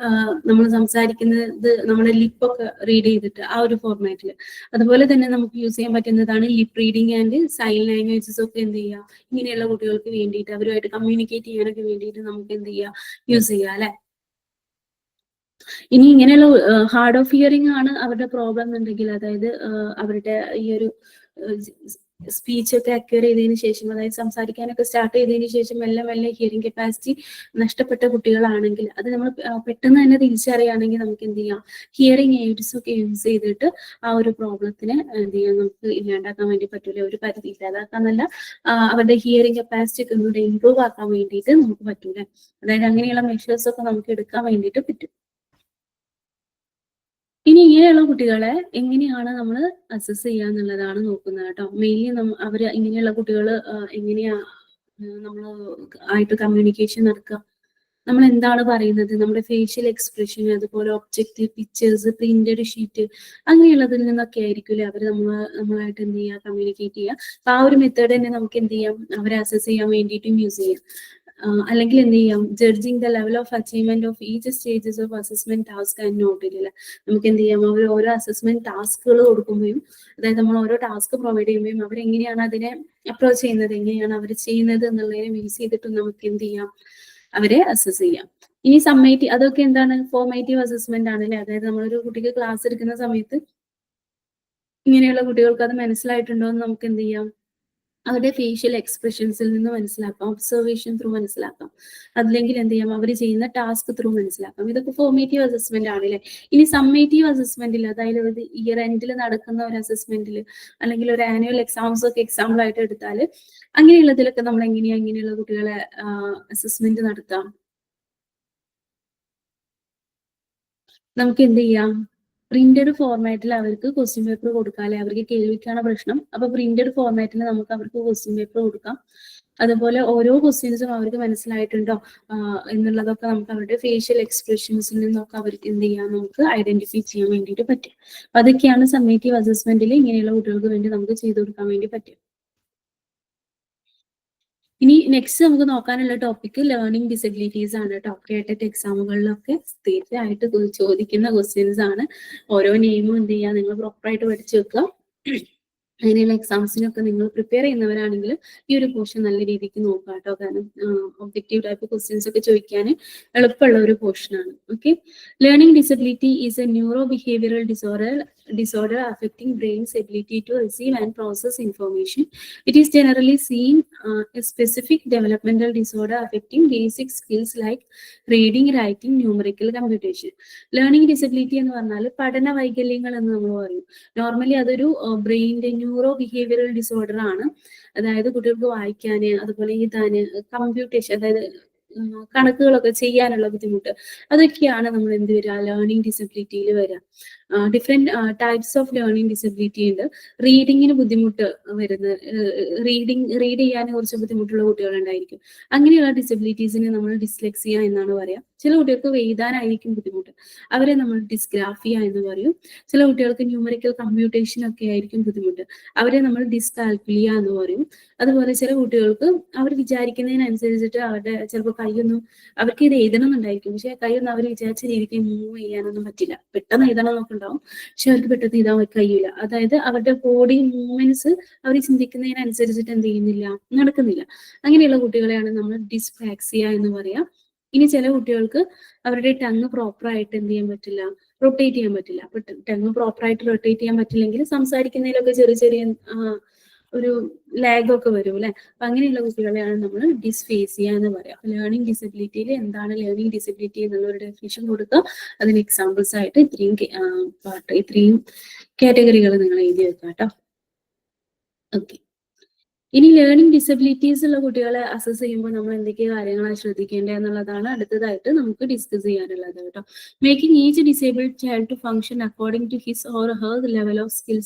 നമ്മൾ സംസാരിക്കുന്നത് നമ്മുടെ ലിപ്പൊക്കെ റീഡ് ചെയ്തിട്ട് ആ ഒരു ഫോർമാറ്റിൽ. അതുപോലെ തന്നെ നമുക്ക് യൂസ് ചെയ്യാൻ പറ്റുന്നതാണ് lip reading and sign languages ഒക്കെ എന്ത് ചെയ്യാം, ഇങ്ങനെയുള്ള കുട്ടികൾക്ക് വേണ്ടിയിട്ട് അവരുമായിട്ട് കമ്മ്യൂണിക്കേറ്റ് ചെയ്യാനൊക്കെ വേണ്ടിയിട്ട് നമുക്ക് എന്ത് ചെയ്യാം, യൂസ് ചെയ്യാം അല്ലെ. ഇനി ഇങ്ങനെയുള്ള ഹാർഡ് ഓഫ് ഹിയറിംഗ് ആണ് അവരുടെ പ്രോബ്ലം എന്നുണ്ടെങ്കിൽ, അതായത് അവരുടെ ഈ ഒരു സ്പീച്ച് ഒക്കെ അക്വയർ ചെയ്തതിനു ശേഷം, അതായത് സംസാരിക്കാനൊക്കെ സ്റ്റാർട്ട് ചെയ്തതിനു ശേഷം മെല്ലെ മെല്ലെ ഹിയറിംഗ് കപ്പാസിറ്റി നഷ്ടപ്പെട്ട കുട്ടികളാണെങ്കിൽ, അത് നമ്മൾ പെട്ടെന്ന് തന്നെ തിരിച്ചറിയുകയാണെങ്കിൽ നമുക്ക് എന്ത് ചെയ്യാം, ഹിയറിംഗ് എയ്ഡ്സ് ഒക്കെ യൂസ് ചെയ്തിട്ട് ആ ഒരു പ്രോബ്ലത്തിനെ എന്ത് ചെയ്യാം, നമുക്ക് ഇല്ലാണ്ടാക്കാൻ വേണ്ടി പറ്റൂല. ഒരു പരിധി ഇല്ലാതാക്കാന്നല്ല, അവരുടെ ഹിയറിംഗ് കപ്പാസിറ്റി ഒക്കെ ഒന്നുകൂടെ ഇംപ്രൂവ് ആക്കാൻ വേണ്ടിയിട്ട് നമുക്ക് പറ്റൂല. അതായത് അങ്ങനെയുള്ള മെഷേഴ്സ് ഒക്കെ നമുക്ക് എടുക്കാൻ വേണ്ടിയിട്ട് പറ്റും. ഇനി ഇങ്ങനെയുള്ള കുട്ടികളെ എങ്ങനെയാണ് നമ്മൾ അസസ് ചെയ്യുക എന്നുള്ളതാണ് നോക്കുന്നത് കേട്ടോ. മെയിൻലി അവര് ഇങ്ങനെയുള്ള കുട്ടികൾ എങ്ങനെയാ നമ്മൾ ആയിട്ട് കമ്മ്യൂണിക്കേഷൻ നടക്കുക, നമ്മൾ എന്താണ് പറയുന്നത്, നമ്മുടെ ഫേഷ്യൽ എക്സ്പ്രഷൻ, അതുപോലെ ഒബ്ജക്റ്റീവ് പിക്ചേഴ്സ്, പ്രിന്റഡ് ഷീറ്റ്, അങ്ങനെയുള്ളതിൽ നിന്നൊക്കെ ആയിരിക്കില്ലേ അവർ നമ്മളായിട്ട് എന്ത് ചെയ്യുക, കമ്മ്യൂണിക്കേറ്റ് ചെയ്യുക. അപ്പൊ ആ ഒരു മെത്തേഡ് തന്നെ നമുക്ക് എന്ത് ചെയ്യാം, അവരെ അസസ് ചെയ്യാൻ വേണ്ടിയിട്ടും യൂസ് ചെയ്യാം. അല്ലെങ്കിൽ എന്ത് ചെയ്യാം, judging the level of achievement of each stages of assessment task and നോട്ടില്ല. നമുക്ക് എന്ത് ചെയ്യാം, അവർ ഓരോ അസസ്മെന്റ് ടാസ്കുകൾ കൊടുക്കുമ്പോഴും, അതായത് നമ്മൾ ഓരോ ടാസ്ക് പ്രൊവൈഡ് ചെയ്യുമ്പോഴും അവരെങ്ങനെയാണ് അതിനെ അപ്രോച്ച് ചെയ്യുന്നത്, എങ്ങനെയാണ് അവർ ചെയ്യുന്നത് എന്നുള്ളതിനെ ബേസ് ചെയ്തിട്ട് നമുക്ക് എന്ത് ചെയ്യാം, അവരെ അസസ് ചെയ്യാം. ഇനി സമ്മേറ്റീവ്, അതൊക്കെ എന്താണ്, ഫോർമേറ്റീവ് അസസ്മെന്റ് ആണ് അല്ലെ. അതായത് നമ്മളൊരു കുട്ടിക്ക് ക്ലാസ് എടുക്കുന്ന സമയത്ത് ഇങ്ങനെയുള്ള കുട്ടികൾക്ക് അത് മനസ്സിലായിട്ടുണ്ടോ എന്ന് നമുക്ക് എന്ത് ചെയ്യാം, അവരുടെ ഫേഷ്യൽ എക്സ്പ്രഷൻസിൽ നിന്ന് മനസ്സിലാക്കാം, ഒബ്സർവേഷൻ ത്രൂ മനസ്സിലാക്കാം, അല്ലെങ്കിൽ എന്ത് ചെയ്യാം, അവർ ചെയ്യുന്ന ടാസ്ക് ത്രൂ മനസ്സിലാക്കാം. ഇതൊക്കെ ഫോർമേറ്റീവ് അസസ്മെന്റ് ആണല്ലേ. ഇനി സമ്മേറ്റീവ് അസസ്മെന്റിൽ, അതായത് ഒരു ഇയർ എൻഡിൽ നടക്കുന്ന ഒരു അസസ്മെന്റിൽ, അല്ലെങ്കിൽ ഒരു ആനുവൽ എക്സാംസ് ഒക്കെ എക്സാമ്പിൾ ആയിട്ട് എടുത്താൽ, അങ്ങനെയുള്ളതിലൊക്കെ നമ്മൾ ഇങ്ങനെയുള്ള കുട്ടികളെ അസസ്മെന്റ് നടത്താം. നമുക്ക് എന്ത് ചെയ്യാം, പ്രിന്റഡ് ഫോർമാറ്റിൽ അവർക്ക് ക്വസ്റ്റ്യൻ പേപ്പർ കൊടുക്കാം അല്ലെ. അവർക്ക് കേൾവിക്കാണ് പ്രശ്നം, അപ്പൊ പ്രിന്റഡ് ഫോർമാറ്റിൽ നമുക്ക് അവർക്ക് ക്വസ്റ്റ്യൻ പേപ്പർ കൊടുക്കാം. അതുപോലെ ഓരോ ക്വസ്റ്റ്യൻസും അവർക്ക് മനസ്സിലായിട്ടുണ്ടോ എന്നുള്ളതൊക്കെ നമുക്ക് അവരുടെ ഫേഷ്യൽ എക്സ്പ്രഷൻസിൽ നിന്നൊക്കെ അവർക്ക് എന്ത് ചെയ്യാം, നമുക്ക് ഐഡന്റിഫൈ ചെയ്യാൻ വേണ്ടിയിട്ട് പറ്റും. അപ്പൊ അതൊക്കെയാണ് സമ്മേറ്റീവ് അസസ്മെന്റിൽ ഇങ്ങനെയുള്ള കുട്ടികൾക്ക് വേണ്ടി നമുക്ക് ചെയ്തു കൊടുക്കാൻ വേണ്ടി പറ്റും. ഇനി നെക്സ്റ്റ് നമുക്ക് നോക്കാനുള്ള ടോപ്പിക് ലേണിംഗ് ഡിസബിലിറ്റീസ് ആണ് കേട്ടോ. കേട്ടറ്റ് എക്സാമുകളിലൊക്കെ സ്ഥിരമായിട്ട് ചോദിക്കുന്ന ക്വസ്റ്റ്യൻസ് ആണ്. ഓരോ നെയിമും എന്ത് ചെയ്യുക, നിങ്ങൾ പ്രോപ്പറായിട്ട് പഠിച്ചു വെക്കുക. അങ്ങനെയുള്ള എക്സാംസിനൊക്കെ നിങ്ങൾ പ്രിപ്പയർ ചെയ്യുന്നവരാണെങ്കിൽ ഈ ഒരു പോർഷൻ നല്ല രീതിക്ക് നോക്കുക കേട്ടോ. കാരണം ഒബ്ജക്റ്റീവ് ടൈപ്പ് ക്വസ്റ്റ്യൻസ് ഒക്കെ ചോദിക്കാൻ എളുപ്പമുള്ള ഒരു പോർഷനാണ്. Okay, learning disability is A neuro behavioural disorder affecting brain's ability to receive and process information. It is generally seen a specific developmental disorder affecting basic skills like reading, writing, numerical computation. Learning disability എന്ന് പറഞ്ഞാൽ പഠന വൈകല്യങ്ങൾ എന്ന് നമ്മൾ പറയും. Normally അതൊരു ബ്രെയിനിന്റെ neuro behavioural disorder ആണ്. അതായത് കുട്ടികൾക്ക് വായിക്കാന്, അതുപോലെ എഴുതാന്, കമ്പ്യൂട്ടേഷൻ അതായത് കണക്കുകളൊക്കെ ചെയ്യാനുള്ള ബുദ്ധിമുട്ട്, അതൊക്കെയാണ് നമ്മൾ എന്ത് വരിക, ലേണിംഗ് ഡിസബിലിറ്റിയിൽ വരിക. Different types of learning disability ഉണ്ട്. റീഡിങ്ങിന് ബുദ്ധിമുട്ട് വരുന്ന, റീഡ് ചെയ്യാൻ കുറച്ച് ബുദ്ധിമുട്ടുള്ള കുട്ടികളുണ്ടായിരിക്കും. അങ്ങനെയുള്ള ഡിസബിലിറ്റീസിന് നമ്മൾ ഡിസ്ലെക്സിയ എന്നാണ് പറയുക. ചില കുട്ടികൾക്ക് എഴുതാനായിരിക്കും ബുദ്ധിമുട്ട്, അവരെ നമ്മൾ ഡിസ്ഗ്രാഫിയ എന്ന് പറയും. ചില കുട്ടികൾക്ക് ന്യൂമറിക്കൽ കമ്പ്യൂട്ടേഷൻ ഒക്കെ ആയിരിക്കും ബുദ്ധിമുട്ട്, അവരെ നമ്മൾ ഡിസ്കാൽക്കുലിയ എന്ന് പറയും. അതുപോലെ ചില കുട്ടികൾക്ക് അവർ വിചാരിക്കുന്നതിനനുസരിച്ചിട്ട് അവരുടെ ചിലപ്പോൾ കൈയൊന്നും, അവർക്ക് ഇത് എഴുതണമെന്നുണ്ടായിരിക്കും, പക്ഷെ കൈയൊന്നും അവർ വിചാരിച്ച രീതിക്ക് മൂവ് ചെയ്യാനൊന്നും പറ്റില്ല. പെട്ടെന്ന് എഴുതണം നോക്കുന്നുണ്ടാവും, പക്ഷെ അവർക്ക് പെട്ടെന്ന് എഴുതാൻ കഴിയില്ല. അതായത് അവരുടെ ബോഡി മൂവ്മെന്റ്സ് അവർ ചിന്തിക്കുന്നതിനനുസരിച്ചിട്ട് എന്ത് ചെയ്യുന്നില്ല, നടക്കുന്നില്ല. അങ്ങനെയുള്ള കുട്ടികളെയാണ് നമ്മൾ ഡിസ്ഫാക്സിയ എന്ന് പറയാം. ഇനി ചില കുട്ടികൾക്ക് അവരുടെ ടങ് പ്രോപ്പറായിട്ട് എന്ത് ചെയ്യാൻ പറ്റില്ല, റൊട്ടേറ്റ് ചെയ്യാൻ പറ്റില്ല. അപ്പൊ ടങ് പ്രോപ്പറായിട്ട് റൊട്ടേറ്റ് ചെയ്യാൻ പറ്റില്ലെങ്കിൽ സംസാരിക്കുന്നതിലൊക്കെ ചെറിയ ചെറിയ ഒരു ലാഗ് ഒക്കെ വരും അല്ലെ. അപ്പൊ അങ്ങനെയുള്ള കുട്ടികളെയാണ് നമ്മൾ ഡിസ്ഫേസിയ എന്ന് പറയാം. ലേണിംഗ് ഡിസബിലിറ്റിയിൽ എന്താണ് ലേണിംഗ് ഡിസബിലിറ്റി എന്നുള്ള ഒരു ഡെഫിനിഷൻ കൊടുക്കുക. അതിന് എക്സാമ്പിൾസ് ആയിട്ട് ഇത്രയും കാറ്റഗറികൾ നിങ്ങൾ എഴുതി വെക്കാം കേട്ടോ. ഓക്കെ, ഇനി ലേണിംഗ് ഡിസബിലിറ്റീസ് ഉള്ള കുട്ടികളെ അസസ് ചെയ്യുമ്പോൾ നമ്മൾ എന്തൊക്കെ കാര്യങ്ങളാണ് ശ്രദ്ധിക്കേണ്ടത് എന്നുള്ളതാണ് അടുത്തതായിട്ട് നമുക്ക് ഡിസ്കസ് ചെയ്യാനുള്ളത് കേട്ടോ. Making each disabled child to function according to his or her level of skill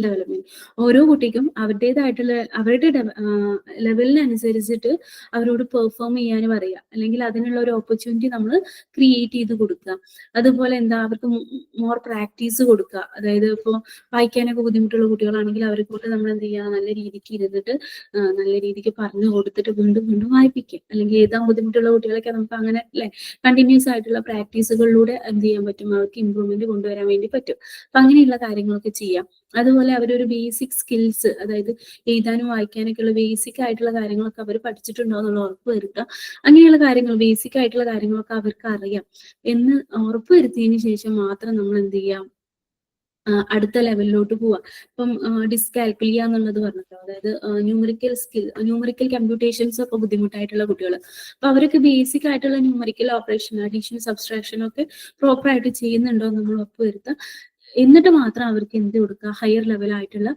development. ഓരോ കുട്ടിക്കും അവരുടേതായിട്ടുള്ള അവരുടെ ലെവലിനനുസരിച്ചിട്ട് അവരോട് പെർഫോം ചെയ്യാൻ പറയുക, അല്ലെങ്കിൽ അതിനുള്ള ഒരു ഓപ്പർച്യൂണിറ്റി നമ്മൾ ക്രിയേറ്റ് ചെയ്ത് കൊടുക്കുക. അതുപോലെ അവർക്ക് മോർ പ്രാക്ടീസ് കൊടുക്കുക. അതായത് ഇപ്പോൾ വായിക്കാനൊക്കെ ബുദ്ധിമുട്ടുള്ള കുട്ടികളാണെങ്കിൽ അവരെ കൊണ്ട് നമ്മൾ എന്ത് ചെയ്യുക, നല്ല രീതിക്ക് ഇരുന്നിട്ട് നല്ല രീതിക്ക് പറഞ്ഞു കൊടുത്തിട്ട് വീണ്ടും വീണ്ടും വായിപ്പിക്കുക. അല്ലെങ്കിൽ എഴുതാൻ ബുദ്ധിമുട്ടുള്ള കുട്ടികളൊക്കെ നമുക്ക് അങ്ങനെ അല്ലെ കണ്ടിന്യൂസ് ആയിട്ടുള്ള പ്രാക്ടീസുകളിലൂടെ എന്ത് ചെയ്യാൻ പറ്റും, അവർക്ക് ഇമ്പ്രൂവ്മെന്റ് കൊണ്ടുവരാൻ വേണ്ടി പറ്റും. അപ്പൊ അങ്ങനെയുള്ള കാര്യങ്ങളൊക്കെ ചെയ്യാം. അതുപോലെ അവരൊരു ബേസിക് സ്കിൽസ്, അതായത് എഴുതാനും വായിക്കാനൊക്കെ ഉള്ള ബേസിക് ആയിട്ടുള്ള കാര്യങ്ങളൊക്കെ അവർ പഠിച്ചിട്ടുണ്ടോ എന്നുള്ള ഉറപ്പ് വരുത്തുക. അങ്ങനെയുള്ള കാര്യങ്ങൾ, ബേസിക് ആയിട്ടുള്ള കാര്യങ്ങളൊക്കെ അവർക്ക് അറിയാം എന്ന് ഉറപ്പ് വരുത്തിയതിനു ശേഷം മാത്രം നമ്മൾ എന്ത് ചെയ്യാം, അടുത്ത ലെവലിലോട്ട് പോവാം. ഇപ്പം ഡിസ്കാൽക്കുലിയ എന്നുള്ളത് പറഞ്ഞല്ലോ, അതായത് ന്യൂമറിക്കൽ കമ്പ്യൂട്ടേഷൻസ് ഒക്കെ ബുദ്ധിമുട്ടായിട്ടുള്ള കുട്ടികൾ. അപ്പൊ അവരൊക്കെ ബേസിക് ആയിട്ടുള്ള ന്യൂമറിക്കൽ ഓപ്പറേഷൻ, അഡീഷൻ, സബ്സ്ട്രാക്ഷൻ ഒക്കെ പ്രോപ്പർ ആയിട്ട് ചെയ്യുന്നുണ്ടോ എന്ന് നമ്മൾ ഉറപ്പുവരുത്താം. എന്നിട്ട് മാത്രം അവർക്ക് എന്ത് കൊടുക്കുക, ഹയർ ലെവൽ ആയിട്ടുള്ള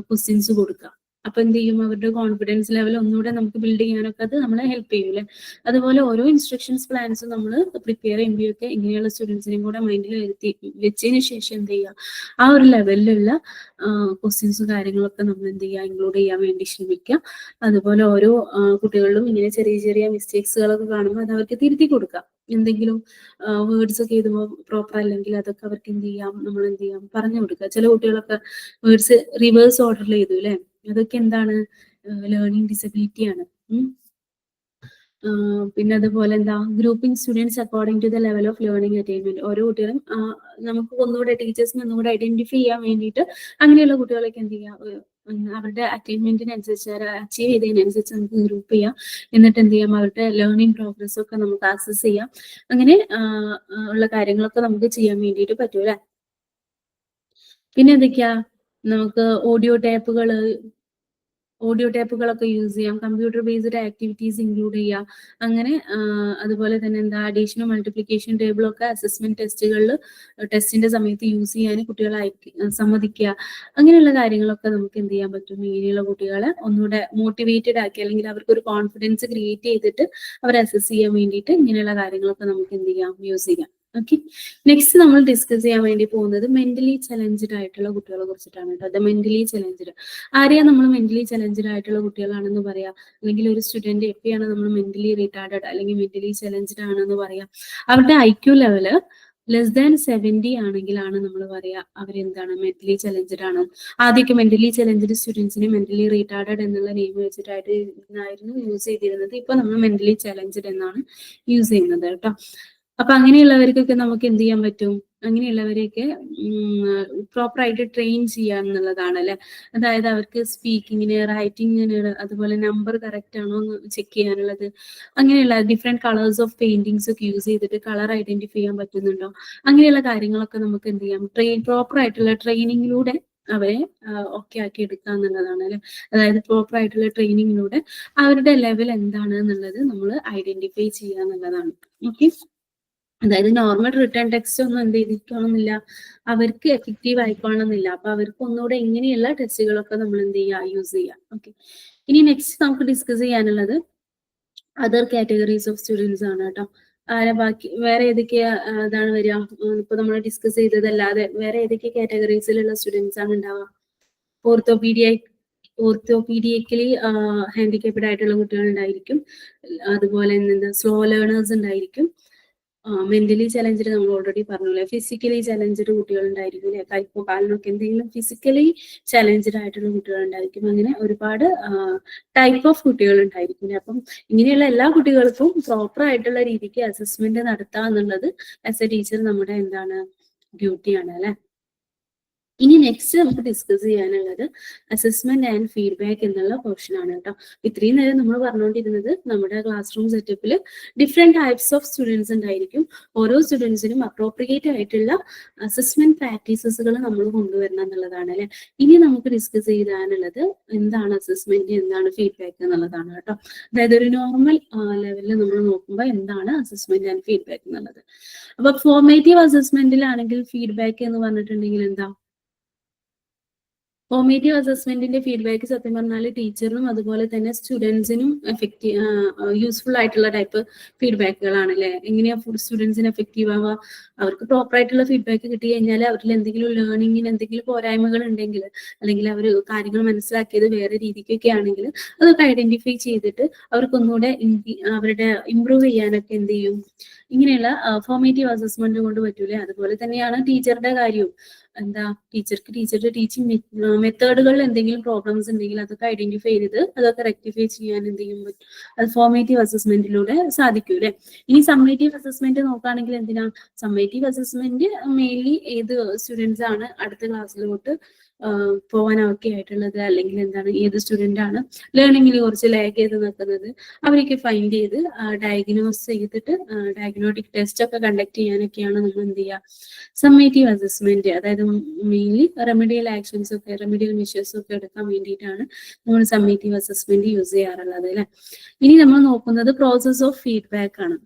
ക്വസ്റ്റ്യൻസ് കൊടുക്കുക. അപ്പൊ എന്ത് ചെയ്യും, അവരുടെ കോൺഫിഡൻസ് ലെവൽ ഒന്നുകൂടെ നമുക്ക് ബിൽഡ് ചെയ്യാനൊക്കെ അത് നമ്മളെ ഹെൽപ്പ് ചെയ്യും അല്ലെ. അതുപോലെ ഓരോ ഇൻസ്ട്രക്ഷൻസ് പ്ലാൻസും നമ്മൾ പ്രിപ്പയർ ചെയ്യുമ്പോഴൊക്കെ ഇങ്ങനെയുള്ള സ്റ്റുഡൻസിനെയും കൂടെ മൈൻഡിൽ വെച്ചതിന് ശേഷം എന്ത് ചെയ്യുക, ആ ഒരു ലെവലിലുള്ള ക്വസ്റ്റ്യൻസും കാര്യങ്ങളൊക്കെ നമ്മൾ എന്ത് ചെയ്യുക, ഇൻക്ലൂഡ് ചെയ്യാൻ വേണ്ടി ശ്രമിക്കുക. അതുപോലെ ഓരോ കുട്ടികളിലും ഇങ്ങനെ ചെറിയ ചെറിയ മിസ്റ്റേക്സുകളൊക്കെ കാണുമ്പോൾ അത് അവർക്ക് തിരുത്തി കൊടുക്കുക. എന്തെങ്കിലും വേർഡ്സ് ഒക്കെ എഴുതുമ്പോൾ പ്രോപ്പർ അല്ലെങ്കിൽ അതൊക്കെ അവർക്ക് എന്ത് ചെയ്യാം, നമ്മൾ എന്ത് ചെയ്യാം, പറഞ്ഞു കൊടുക്കുക. ചില കുട്ടികളൊക്കെ വേർഡ്സ് റിവേഴ്സ് ഓർഡറിൽ എഴുതും അല്ലെ, അതൊക്കെ എന്താണ്, ലേണിംഗ് ഡിസബിലിറ്റി ആണ്. പിന്നെ അതുപോലെ grouping students according to the level of learning attainment. ഓരോ കുട്ടികളും നമുക്ക് ഒന്നുകൂടെ ടീച്ചേഴ്സിന് ഒന്നുകൂടെ ഐഡന്റിഫൈ ചെയ്യാൻ വേണ്ടിയിട്ട് അങ്ങനെയുള്ള കുട്ടികളൊക്കെ എന്ത് ചെയ്യാം, അവരുടെ അറ്റൈൻമെന്റിനനുസരിച്ച് അച്ചീവ് ചെയ്തതിനനുസരിച്ച് നമുക്ക് ഗ്രൂപ്പ് ചെയ്യാം. എന്നിട്ട് എന്ത് ചെയ്യാം, അവരുടെ ലേണിംഗ് പ്രോഗ്രസ് ഒക്കെ നമുക്ക് ആക്സസ് ചെയ്യാം. അങ്ങനെ ഉള്ള കാര്യങ്ങളൊക്കെ നമുക്ക് ചെയ്യാൻ വേണ്ടിയിട്ട് പറ്റും അല്ലെ. പിന്നെ എന്തൊക്കെയാ, നമുക്ക് ഓഡിയോ ടേപ്പുകളൊക്കെ യൂസ് ചെയ്യാം. കമ്പ്യൂട്ടർ ബേസ്ഡ് ആക്ടിവിറ്റീസ് ഇൻക്ലൂഡ് ചെയ്യാം. അങ്ങനെ അതുപോലെ തന്നെ അഡീഷനും മൾട്ടിപ്ലിക്കേഷൻ ടേബിളും ഒക്കെ അസസ്മെന്റ് ടെസ്റ്റിന്റെ സമയത്ത് യൂസ് ചെയ്യാൻ കുട്ടികളെ സമ്മതിക്കുക. അങ്ങനെയുള്ള കാര്യങ്ങളൊക്കെ നമുക്ക് എന്ത് ചെയ്യാൻ പറ്റും, ഇങ്ങനെയുള്ള കുട്ടികളെ ഒന്നുകൂടെ മോട്ടിവേറ്റഡ് ആക്കി, അല്ലെങ്കിൽ അവർക്ക് ഒരു കോൺഫിഡൻസ് ക്രിയേറ്റ് ചെയ്തിട്ട് അവരെ അസസ് ചെയ്യാൻ വേണ്ടിയിട്ട് ഇങ്ങനെയുള്ള കാര്യങ്ങളൊക്കെ നമുക്ക് എന്ത് ചെയ്യാം, യൂസ് ചെയ്യാം. ഓക്കെ, നെക്സ്റ്റ് നമ്മൾ ഡിസ്കസ് ചെയ്യാൻ വേണ്ടി പോകുന്നത് മെന്റലി ചലഞ്ചഡ് ആയിട്ടുള്ള കുട്ടികളെ കുറിച്ചിട്ടാണ് കേട്ടോ. അത് മെന്റലി ചലഞ്ചഡ് ആരെയാ നമ്മൾ മെന്റലി ചലഞ്ചഡ് ആയിട്ടുള്ള കുട്ടികളാണെന്ന് പറയാം, അല്ലെങ്കിൽ ഒരു സ്റ്റുഡന്റ് എപ്പോഴാണ് നമ്മൾ മെന്റലി റിട്ടാർഡഡ് അല്ലെങ്കിൽ മെന്റലി ചലഞ്ചഡ് ആണെന്ന് പറയാം, അവരുടെ IQ ലെവല് ലെസ് ദാൻ 70 ആണെങ്കിലാണ് നമ്മൾ പറയാ അവരെന്താണ് മെന്റലി ചലഞ്ചഡ് ആണ്. ആദ്യമൊക്കെ മെന്റലി ചലഞ്ചഡ് സ്റ്റുഡൻസിന് മെന്റലി റീടാർഡഡ് എന്നുള്ള നെയിം വെച്ചിട്ടായിരുന്നു യൂസ് ചെയ്തിരുന്നത്. ഇപ്പൊ നമ്മൾ മെന്റലി ചലഞ്ചഡ് എന്നാണ് യൂസ് ചെയ്യുന്നത് കേട്ടോ. അപ്പൊ അങ്ങനെയുള്ളവർക്കൊക്കെ നമുക്ക് എന്ത് ചെയ്യാൻ പറ്റും? അങ്ങനെയുള്ളവരെയൊക്കെ പ്രോപ്പർ ആയിട്ട് ട്രെയിൻ ചെയ്യാൻ എന്നുള്ളതാണ് അല്ലെ. അതായത് അവർക്ക് സ്പീക്കിങ്ങിന്, റൈറ്റിങ്ങിന്, അതുപോലെ നമ്പർ കറക്റ്റ് ആണോ എന്ന് ചെക്ക് ചെയ്യാനുള്ളത്, അങ്ങനെയുള്ള ഡിഫറെന്റ് കളേഴ്സ് ഓഫ് പെയിന്റിങ്സ് ഒക്കെ യൂസ് ചെയ്തിട്ട് കളർ ഐഡന്റിഫൈ ചെയ്യാൻ പറ്റുന്നുണ്ടോ, അങ്ങനെയുള്ള കാര്യങ്ങളൊക്കെ നമുക്ക് എന്ത് ചെയ്യാം? പ്രോപ്പർ ആയിട്ടുള്ള ട്രെയിനിങ്ങിലൂടെ അവരെ ഓക്കെ ആക്കി എടുക്കുക എന്നുള്ളതാണ് അല്ലെ. അതായത് പ്രോപ്പർ ആയിട്ടുള്ള ട്രെയിനിങ്ങിലൂടെ അവരുടെ ലെവൽ എന്താണ് എന്നുള്ളത് നമ്മൾ ഐഡന്റിഫൈ ചെയ്യുക എന്നുള്ളതാണ്. ഓക്കെ, അതായത് നോർമൽ റിട്ടേൺ ടെക്സ്റ്റ് ഒന്നും എന്ത് ചെയ്തിരിക്കണമെന്നില്ല, അവർക്ക് എഫക്റ്റീവ് ആയിക്കോണമെന്നില്ല. അപ്പൊ അവർക്ക് ഒന്നുകൂടെ ഇങ്ങനെയുള്ള ടെസ്റ്റുകളൊക്കെ നമ്മൾ എന്ത് ചെയ്യുക? യൂസ് ചെയ്യാം. ഓക്കെ, ഇനി നെക്സ്റ്റ് നമുക്ക് ഡിസ്കസ് ചെയ്യാനുള്ളത് അതർ കാറ്റഗറീസ് ഓഫ് സ്റ്റുഡൻസ് ആണ് കേട്ടോ. ബാക്കി വേറെ ഏതൊക്കെയാ ഇതാണ് വരിക? ഇപ്പൊ നമ്മൾ ഡിസ്കസ് ചെയ്തതല്ലാതെ വേറെ ഏതൊക്കെ കാറ്റഗറീസിലുള്ള സ്റ്റുഡൻസ് ആണ് ഉണ്ടാവുക? ഓർത്തോപീഡിയക്കലി ഹാൻഡിക്കാപ്ഡ് ആയിട്ടുള്ള കുട്ടികൾ ഉണ്ടായിരിക്കും. അതുപോലെ എന്താ സ്ലോ ലേണേഴ്സ് ഉണ്ടായിരിക്കും. മെന്റലി ചലഞ്ചഡ് നമ്മൾ ഓൾറെഡി പറഞ്ഞില്ലേ. ഫിസിക്കലി ചലഞ്ചഡ് കുട്ടികൾ ഉണ്ടായിരിക്കും അല്ലെ. കൈപ്പോ കാലിനൊക്കെ എന്തെങ്കിലും ഫിസിക്കലി ചലഞ്ചഡ് ആയിട്ടുള്ള കുട്ടികൾ ഉണ്ടായിരിക്കും. അങ്ങനെ ഒരുപാട് ടൈപ്പ് ഓഫ് കുട്ടികൾ ഉണ്ടായിരിക്കും. അപ്പം ഇങ്ങനെയുള്ള എല്ലാ കുട്ടികൾക്കും പ്രോപ്പർ ആയിട്ടുള്ള രീതിക്ക് അസസ്മെന്റ് നടത്തുക എന്നുള്ളത് ആസ് എ ടീച്ചർ നമ്മുടെ എന്താണ് ഡ്യൂട്ടിയാണ് അല്ലെ. ഇനി നെക്സ്റ്റ് നമുക്ക് ഡിസ്കസ് ചെയ്യാനുള്ളത് അസസ്മെന്റ് ആൻഡ് ഫീഡ്ബാക്ക് എന്നുള്ള പോർഷൻ ആണ് കേട്ടോ. ഇത്രയും നേരം നമ്മൾ പറഞ്ഞുകൊണ്ടിരുന്നത് നമ്മുടെ ക്ലാസ് റൂം സെറ്റപ്പിൽ ഡിഫറെന്റ് ടൈപ്സ് ഓഫ് സ്റ്റുഡൻസ് ഉണ്ടായിരിക്കും. ഓരോ സ്റ്റുഡൻസിനും അപ്രോപ്രിയേറ്റ് ആയിട്ടുള്ള അസസ്മെന്റ് പ്രാക്ടീസസുകൾ നമ്മൾ കൊണ്ടുവരണം എന്നുള്ളതാണ് അല്ലെ. ഇനി നമുക്ക് ഡിസ്കസ് ചെയ്യാനുള്ളത് എന്താണ് അസസ്മെന്റ്, എന്താണ് ഫീഡ്ബാക്ക് എന്നുള്ളതാണ് കേട്ടോ. അതായത് ഒരു നോർമൽ ലെവലിൽ നമ്മൾ നോക്കുമ്പോൾ എന്താണ് അസസ്മെന്റ് ആൻഡ് ഫീഡ്ബാക്ക് എന്നുള്ളത്. അപ്പൊ ഫോർമേറ്റീവ് അസസ്മെന്റിലാണെങ്കിൽ ഫീഡ്ബാക്ക് എന്ന് പറഞ്ഞിട്ടുണ്ടെങ്കിൽ എന്താ? ഫോർമേറ്റീവ് അസസ്മെന്റിന്റെ ഫീഡ്ബാക്ക് സത്യം പറഞ്ഞാൽ ടീച്ചറിനും അതുപോലെ തന്നെ സ്റ്റുഡൻസിനും യൂസ്ഫുൾ ആയിട്ടുള്ള ടൈപ്പ് ഫീഡ്ബാക്കുകളാണ് അല്ലെ. എങ്ങനെയാ സ്റ്റുഡൻസിന് എഫക്റ്റീവ് ആവുക? അവർക്ക് പ്രോപ്പർ ആയിട്ടുള്ള ഫീഡ്ബാക്ക് കിട്ടി കഴിഞ്ഞാൽ അവരിൽ എന്തെങ്കിലും ലേണിങ്ങിന് എന്തെങ്കിലും പോരായ്മകൾ ഉണ്ടെങ്കിൽ, അല്ലെങ്കിൽ അവർ കാര്യങ്ങൾ മനസ്സിലാക്കിയത് വേറെ രീതിക്കൊക്കെ ആണെങ്കിൽ അതൊക്കെ ഐഡന്റിഫൈ ചെയ്തിട്ട് അവർക്കൊന്നുകൂടെ അവരുടെ ഇംപ്രൂവ് ചെയ്യാനൊക്കെ എന്ത് ചെയ്യും? ഇങ്ങനെയുള്ള ഫോർമേറ്റീവ് അസസ്മെന്റ് കൊണ്ട് പറ്റൂലേ. അതുപോലെ തന്നെയാണ് ടീച്ചറുടെ കാര്യവും. എന്താ, ടീച്ചറുടെ ടീച്ചിങ് മെത്തേഡുകളിൽ എന്തെങ്കിലും പ്രോബ്ലംസ് ഉണ്ടെങ്കിൽ അതൊക്കെ ഐഡന്റിഫൈ ചെയ്ത് അതൊക്കെ റെക്ടിഫൈ ചെയ്യാൻ എന്ത് ചെയ്യും പറ്റും? അത് ഫോർമേറ്റീവ് അസസ്മെന്റിലൂടെ സാധിക്കും അല്ലെ. ഇനി സമ്മേറ്റീവ് അസസ്മെന്റ് നോക്കുകയാണെങ്കിൽ എന്തിനാ? സമ്മേറ്റീവ് അസസ്മെന്റ് മെയിൻലി ഏത് സ്റ്റുഡൻസ് ആണ് അടുത്ത ക്ലാസ്സിലോട്ട് പോകാൻ ഓക്കെ ആയിട്ടുള്ളത്, അല്ലെങ്കിൽ എന്താണ് ഏത് സ്റ്റുഡന്റ് ആണ് ലേണിംഗിൽ കുറച്ച് ലാഗ് ചെയ്ത് നിൽക്കുന്നത്, അവരൊക്കെ ഫൈൻഡ് ചെയ്ത് ഡയഗ്നോസ് ചെയ്തിട്ട് ഡയഗ്നോസ്റ്റിക് ടെസ്റ്റ് ഒക്കെ കണ്ടക്ട് ചെയ്യാനൊക്കെയാണ് നമ്മൾ എന്ത് ചെയ്യുക? Summative assessment. അതായത് മെയിൻലി റെമഡിയൽ ആക്ഷൻസ് ഒക്കെ, റെമഡിയൽ മെഷേഴ്സ് ഒക്കെ എടുക്കാൻ വേണ്ടിയിട്ടാണ് നമ്മൾ സമ്മേറ്റീവ് അസസ്മെന്റ് യൂസ് ചെയ്യാറുള്ളത് അല്ലെ. ഇനി നമ്മൾ നോക്കുന്നത് പ്രോസസ് ഓഫ് ഫീഡ്ബാക്ക് ആണ്.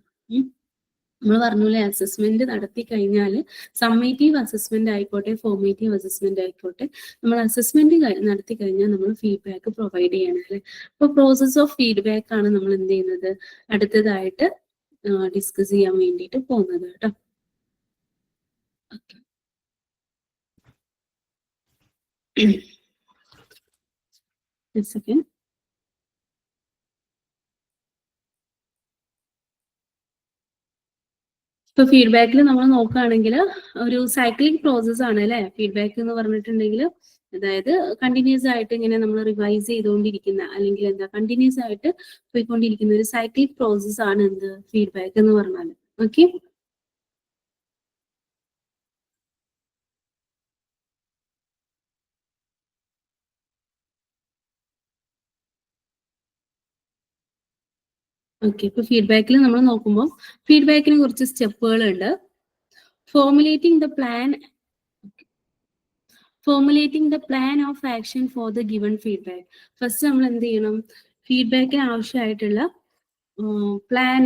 നമ്മൾ പറഞ്ഞൂല്ലേ, അസസ്മെന്റ് നടത്തി കഴിഞ്ഞാൽ സമ്മേറ്റീവ് അസസ്മെന്റ് ആയിക്കോട്ടെ ഫോർമേറ്റീവ് അസസ്മെന്റ് ആയിക്കോട്ടെ, നമ്മൾ അസസ്മെന്റ് നടത്തി കഴിഞ്ഞാൽ നമ്മൾ ഫീഡ്ബാക്ക് പ്രൊവൈഡ് ചെയ്യണം അല്ലെ. അപ്പൊ പ്രോസസ് ഓഫ് ഫീഡ്ബാക്ക് ആണ് നമ്മൾ എന്ത് ചെയ്യുന്നത് അടുത്തതായിട്ട് ഡിസ്കസ് ചെയ്യാൻ വേണ്ടിയിട്ട് പോകുന്നത് കേട്ടോ. സെക്കൻഡ്. ഇപ്പൊ ഫീഡ്ബാക്കിൽ നമ്മൾ നോക്കുകയാണെങ്കിൽ ഒരു സൈക്ലിക് പ്രോസസ് ആണ് അല്ലെ. ഫീഡ്ബാക്ക് എന്ന് പറഞ്ഞിട്ടുണ്ടെങ്കിൽ അതായത് കണ്ടിന്യൂസ് ആയിട്ട് ഇങ്ങനെ നമ്മൾ റിവൈസ് ചെയ്തുകൊണ്ടിരിക്കുന്ന, അല്ലെങ്കിൽ എന്താ കണ്ടിന്യൂസ് ആയിട്ട് പോയിക്കൊണ്ടിരിക്കുന്ന ഒരു സൈക്ലിക് പ്രോസസ് ആണ് എന്ത് ഫീഡ്ബാക്ക് എന്ന് പറഞ്ഞാൽ. ഓക്കെ, ഇപ്പൊ ഫീഡ്ബാക്കിൽ നമ്മൾ നോക്കുമ്പോൾ ഫീഡ്ബാക്കിന് കുറച്ച് സ്റ്റെപ്പുകളുണ്ട്. Formulating the plan of action for the given feedback. First നമ്മൾ എന്ത് ചെയ്യണം? ഫീഡ്ബാക്കിന് ആവശ്യമായിട്ടുള്ള പ്ലാൻ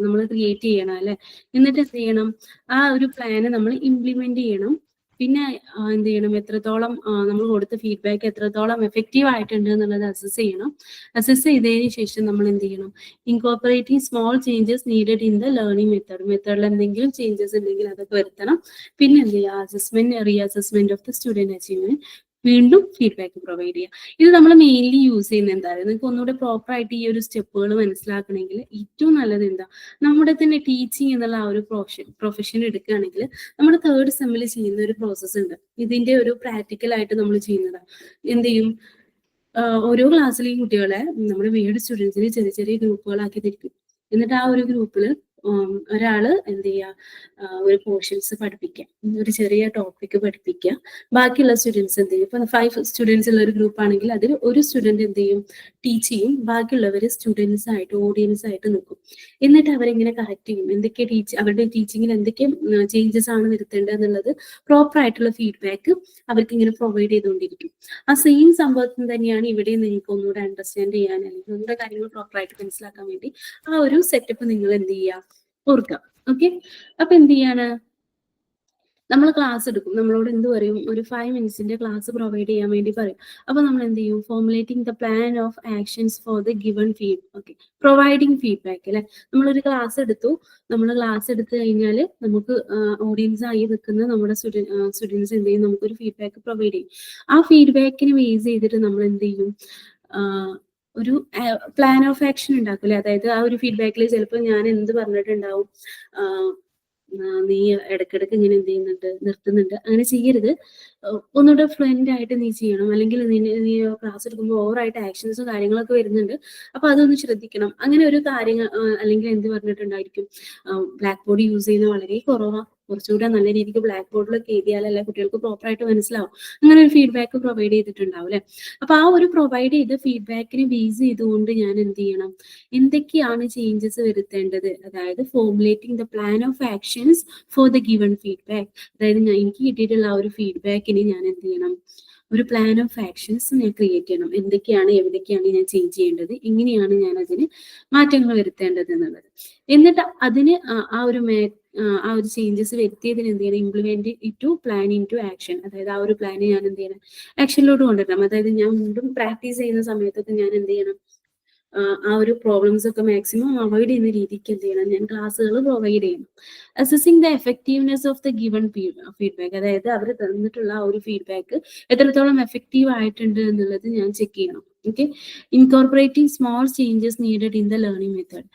നമ്മൾ ക്രിയേറ്റ് ചെയ്യണം അല്ലെ. എന്നിട്ട് എന്ത് ചെയ്യണം? ആ ഒരു പ്ലാന് നമ്മൾ ഇംപ്ലിമെന്റ് ചെയ്യണം. പിന്നെ എന്ത് ചെയ്യണം? എത്രത്തോളം നമ്മൾ കൊടുത്ത ഫീഡ്ബാക്ക് എത്രത്തോളം എഫക്റ്റീവ് ആയിട്ടുണ്ട് എന്നുള്ളത് അസസ് ചെയ്യണം. അസസ് ചെയ്തതിന് ശേഷം നമ്മൾ എന്ത് ചെയ്യണം? Incorporating small changes needed in the learning മെത്തേഡിൽ എന്തെങ്കിലും ചേഞ്ചസ് ഉണ്ടെങ്കിൽ അതൊക്കെ വരുത്തണം. പിന്നെ എന്ത് ചെയ്യുക? Re assessment of the student achievement. വീണ്ടും ഫീഡ്ബാക്ക് പ്രൊവൈഡ് ചെയ്യുക. ഇത് നമ്മൾ മെയിൻലി യൂസ് ചെയ്യുന്ന എന്താണ്, നിങ്ങൾക്ക് ഒന്നുകൂടെ പ്രോപ്പർ ആയിട്ട് ഈ ഒരു സ്റ്റെപ്പുകൾ മനസ്സിലാക്കണമെങ്കിൽ ഏറ്റവും നല്ലത് എന്താ, നമ്മുടെ തന്നെ ടീച്ചിങ് എന്നുള്ള ആ ഒരു പ്രൊഫഷൻ എടുക്കുകയാണെങ്കിൽ നമ്മുടെ 3rd സെമ്മിൽ ചെയ്യുന്ന ഒരു പ്രോസസ്സ് ഉണ്ട്. ഇതിന്റെ ഒരു പ്രാക്ടിക്കൽ ആയിട്ട് നമ്മൾ ചെയ്യുന്നതാണ്. എന്ത് ചെയ്യും, ഓരോ ക്ലാസ്സിലെയും കുട്ടികളെ നമ്മുടെ വീട് സ്റ്റുഡൻസിനെ ചെറിയ ചെറിയ ഗ്രൂപ്പുകളാക്കി തിരിക്കും. എന്നിട്ട് ആ ഒരു ഗ്രൂപ്പിൽ ഒരാള് എന്ത് ചെയ്യുക, ഒരു പോർഷൻസ് പഠിപ്പിക്കുക, ഒരു ചെറിയ ടോപ്പിക് പഠിപ്പിക്കുക. ബാക്കിയുള്ള സ്റ്റുഡൻസ് എന്ത് ചെയ്യും, ഇപ്പൊ 5 സ്റ്റുഡൻസ് ഉള്ള ഒരു ഗ്രൂപ്പ് ആണെങ്കിൽ അതിൽ ഒരു സ്റ്റുഡന്റ് എന്ത് ചെയ്യും, ടീച്ച് ചെയ്യും, ബാക്കിയുള്ളവർ സ്റ്റുഡൻസ് ആയിട്ട് ഓഡിയൻസ് ആയിട്ട് നിൽക്കും. എന്നിട്ട് അവരെങ്ങനെ കറക്റ്റ് ചെയ്യും, എന്തൊക്കെ അവരുടെ ടീച്ചിങ്ങിൽ എന്തൊക്കെ ചേഞ്ചസ് ആണ് വരുത്തേണ്ടത് എന്നുള്ളത് പ്രോപ്പർ ആയിട്ടുള്ള ഫീഡ്ബാക്ക് അവർക്ക് ഇങ്ങനെ പ്രൊവൈഡ് ചെയ്തുകൊണ്ടിരിക്കും. ആ സെയിം സംഭവത്തിന് തന്നെയാണ് ഇവിടെ നിങ്ങൾക്ക് ഒന്നുകൂടെ അണ്ടർസ്റ്റാൻഡ് ചെയ്യാൻ അല്ലെങ്കിൽ ഒന്നുകൂടെ കാര്യങ്ങൾ പ്രോപ്പർ ആയിട്ട് മനസ്സിലാക്കാൻ വേണ്ടി ആ ഒരു സെറ്റപ്പ് നിങ്ങൾ എന്ത് ചെയ്യുക, ഓർക്കുക. ഓക്കെ, അപ്പൊ എന്ത് ചെയ്യാണ്, നമ്മൾ ക്ലാസ് എടുക്കും, നമ്മളോട് എന്ത് പറയും, ഒരു 5 മിനിറ്റ്സിന്റെ ക്ലാസ് പ്രൊവൈഡ് ചെയ്യാൻ വേണ്ടി പറയും. അപ്പൊ നമ്മൾ എന്ത് ചെയ്യും, formulating the plan of actions four the given okay, providing feedback അല്ലെ. നമ്മളൊരു ക്ലാസ് എടുത്തു, നമ്മൾ ക്ലാസ് എടുത്തു കഴിഞ്ഞാൽ നമുക്ക് ഓഡിയൻസ് ആയി നിൽക്കുന്ന നമ്മുടെ സ്റ്റുഡൻസ് എന്ത് ചെയ്യും, നമുക്കൊരു ഫീഡ്ബാക്ക് പ്രൊവൈഡ് ചെയ്യും. ആ ഫീഡ്ബാക്കിന് ബേസ് ചെയ്തിട്ട് നമ്മൾ എന്ത് ചെയ്യും, ഒരു പ്ലാൻ ഓഫ് ആക്ഷൻ ഉണ്ടാക്കൂലേ. അതായത് ആ ഒരു ഫീഡ്ബാക്കിൽ ചിലപ്പോൾ ഞാൻ എന്ത് പറഞ്ഞിട്ടുണ്ടാവും, നീ ഇടയ്ക്കിടയ്ക്ക് ഇങ്ങനെ എന്ത് ചെയ്യുന്നുണ്ട്, നിർത്തുന്നുണ്ട്, അങ്ങനെ ചെയ്യരുത്, ഒന്നുകൂടെ ഫ്ലുവന്റ് ആയിട്ട് നീ ചെയ്യണം, അല്ലെങ്കിൽ നീ ക്ലാസ് എടുക്കുമ്പോൾ ഓവറായിട്ട് ആക്ഷൻസും കാര്യങ്ങളൊക്കെ വരുന്നുണ്ട്, അപ്പൊ അതൊന്ന് ശ്രദ്ധിക്കണം. അങ്ങനെ ഒരു കാര്യങ്ങൾ അല്ലെങ്കിൽ എന്ത് പറഞ്ഞിട്ടുണ്ടായിരിക്കും, ബ്ലാക്ക് ബോർഡ് യൂസ് ചെയ്യുന്നത് വളരെ കുറവാണ്, കുറച്ചുകൂടെ നല്ല രീതിക്ക് ബ്ലാക്ക് ബോർഡിലൊക്കെ എഴുതിയാലല്ലേ കുട്ടികൾക്ക് പ്രോപ്പർ ആയിട്ട് മനസ്സിലാവും. അങ്ങനെ ഒരു ഫീഡ്ബാക്ക് പ്രൊവൈഡ് ചെയ്തിട്ടുണ്ടാവും അല്ലെ. അപ്പൊ ആ ഒരു പ്രൊവൈഡ് ചെയ്ത ഫീഡ്ബാക്കിനെ ബേസ് ചെയ്തുകൊണ്ട് ഞാൻ എന്ത് ചെയ്യണം, എന്തൊക്കെയാണ് ചേഞ്ചസ് വരുത്തേണ്ടത്, അതായത് formulating the plan of actions four the given feedback. അതായത് എനിക്ക് കിട്ടിയിട്ടുള്ള ആ ഒരു ഫീഡ്ബാക്കിന് ഞാൻ എന്ത് ചെയ്യണം, ഒരു പ്ലാൻ ഓഫ് ആക്ഷൻസ് ഞാൻ ക്രിയേറ്റ് ചെയ്യണം. എന്തൊക്കെയാണ്, എവിടേക്കാണ് ഞാൻ ചേഞ്ച് ചെയ്യേണ്ടത്, എങ്ങനെയാണ് ഞാൻ അതിന് മാറ്റങ്ങൾ വരുത്തേണ്ടത് എന്നുള്ളത്. എന്നിട്ട് അതിന് ആ ഒരു ചേഞ്ചസ് വരുത്തിയതിന് എന്ത് ചെയ്യണം, implement to plan into action. അതായത് ആ ഒരു പ്ലാന് ഞാൻ എന്ത് ചെയ്യണം, ആക്ഷനിലോട്ട് കൊണ്ടുവരണം. അതായത് ഞാൻ വീണ്ടും പ്രാക്ടീസ് ചെയ്യുന്ന സമയത്തൊക്കെ ഞാൻ എന്ത് ചെയ്യണം, ആ ഒരു പ്രോബ്ലംസ് ഒക്കെ മാക്സിമം അവോയ്ഡ് ചെയ്യുന്ന രീതിക്ക് എന്ത് ചെയ്യണം, ഞാൻ ക്ലാസ്സുകൾ പ്രൊവൈഡ് ചെയ്യണം. Assessing the effectiveness of the given feedback, അതായത് അവർ തന്നിട്ടുള്ള ആ ഒരു ഫീഡ്ബാക്ക് എത്രത്തോളം എഫക്റ്റീവ് ആയിട്ടുണ്ട് എന്നുള്ളത് ഞാൻ ചെക്ക് ചെയ്യണം. Okay, incorporating small changes needed in the learning method.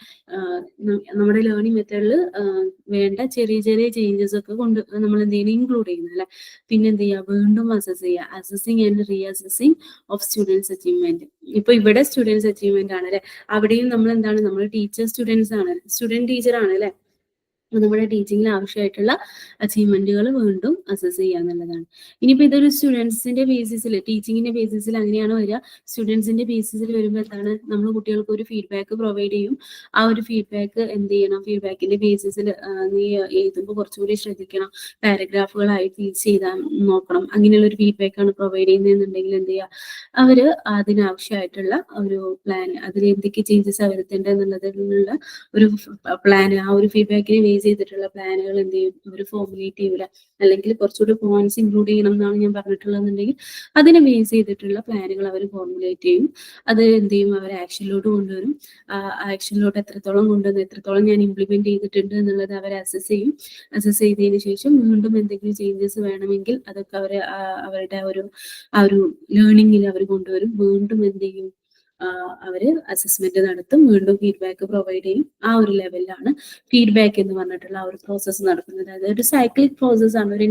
നമ്മുടെ ലേണിംഗ് മെത്തേഡിൽ വേണ്ട ചെറിയ ചെറിയ ചേഞ്ചസ് ഒക്കെ കൊണ്ട് നമ്മൾ എന്ത് ചെയ്യണം, ഇൻക്ലൂഡ് ചെയ്യുന്നത് അല്ലെ. പിന്നെ എന്ത് ചെയ്യുക, വീണ്ടും അസസ് ചെയ്യുക, assessing and re assessing of students achievement. ഇപ്പൊ ഇവിടെ സ്റ്റുഡൻസ് അച്ചീവ്മെന്റ് ആണ് അല്ലെ, അവിടെയും നമ്മൾ എന്താണ്, നമ്മൾ ടീച്ചർ സ്റ്റുഡൻസ് ആണ്, സ്റ്റുഡന്റ് ടീച്ചർ ആണ് അല്ലെ. നമ്മുടെ ടീച്ചിങ്ങിൽ ആവശ്യമായിട്ടുള്ള അച്ചീവ്മെന്റുകൾ വീണ്ടും അസസ് ചെയ്യുക എന്നുള്ളതാണ്. ഇനിയിപ്പോൾ ഇതൊരു സ്റ്റുഡൻസിന്റെ ബേസിസിൽ, ടീച്ചിങ്ങിന്റെ ബേസിസിൽ അങ്ങനെയാണ് വരിക. സ്റ്റുഡൻസിന്റെ ബേസിസിൽ വരുമ്പോൾ എന്താണ്, നമ്മൾ കുട്ടികൾക്ക് ഒരു ഫീഡ്ബാക്ക് പ്രൊവൈഡ് ചെയ്യും. ആ ഒരു ഫീഡ്ബാക്ക് എന്ത് ചെയ്യണം, ഫീഡ്ബാക്കിന്റെ ബേസിസിൽ നീ എഴുതുമ്പോൾ കുറച്ചുകൂടി ശ്രദ്ധിക്കണം, പാരഗ്രാഫുകളായി ടീച്ച് ചെയ്താൽ നോക്കണം. അങ്ങനെയുള്ള ഒരു ഫീഡ്ബാക്കാണ് പ്രൊവൈഡ് ചെയ്യുന്നതെന്നുണ്ടെങ്കിൽ എന്ത് ചെയ്യുക, അവര് അതിനാവശ്യമായിട്ടുള്ള ഒരു പ്ലാൻ, അതിൽ എന്തൊക്കെ ചേഞ്ചസ് വരുത്തേണ്ടതെന്നുള്ളതിനുള്ള ഒരു പ്ലാൻ, ആ ഒരു ഫീഡ്ബാക്കിനെ ചെയ്തിട്ടുള്ള പ്ലാനുകൾ എന്ത് ചെയ്യും, അവർ ഫോർമുലേറ്റ് ചെയ്യൂല. അല്ലെങ്കിൽ കുറച്ചുകൂടി പോയിന്റ്സ് ഇൻക്ലൂഡ് ചെയ്യണം എന്നാണ് ഞാൻ പറഞ്ഞിട്ടുള്ളതെന്നുണ്ടെങ്കിൽ അതിനെ ബേസ് ചെയ്തിട്ടുള്ള പ്ലാനുകൾ അവർ ഫോർമുലേറ്റ് ചെയ്യും. അത് എന്ത് ചെയ്യും, അവർ ആക്ഷനിലോട്ട് കൊണ്ടുവരും. ആക്ഷനിലോട്ട് എത്രത്തോളം കൊണ്ടുവന്ന്, എത്രത്തോളം ഞാൻ ഇംപ്ലിമെന്റ് ചെയ്തിട്ടുണ്ട് എന്നുള്ളത് അവർ അസസ് ചെയ്യും. അസസ് ചെയ്തതിന് ശേഷം വീണ്ടും എന്തെങ്കിലും ചേഞ്ചസ് വേണമെങ്കിൽ അതൊക്കെ അവരുടെ ആ ഒരു ലേണിംഗിൽ അവർ കൊണ്ടുവരും. വീണ്ടും എന്ത് ചെയ്യും, അവര് അസസ്മെന്റ് നടത്തും, വീണ്ടും ഫീഡ്ബാക്ക് പ്രൊവൈഡ് ചെയ്യും. ആ ഒരു ലെവലിലാണ് ഫീഡ്ബാക്ക് എന്ന് പറഞ്ഞിട്ടുള്ള ആ ഒരു പ്രോസസ്സ് നടക്കുന്നത്. അതായത് ഒരു സൈക്ലിക് പ്രോസസ് ആണ്, ഒരു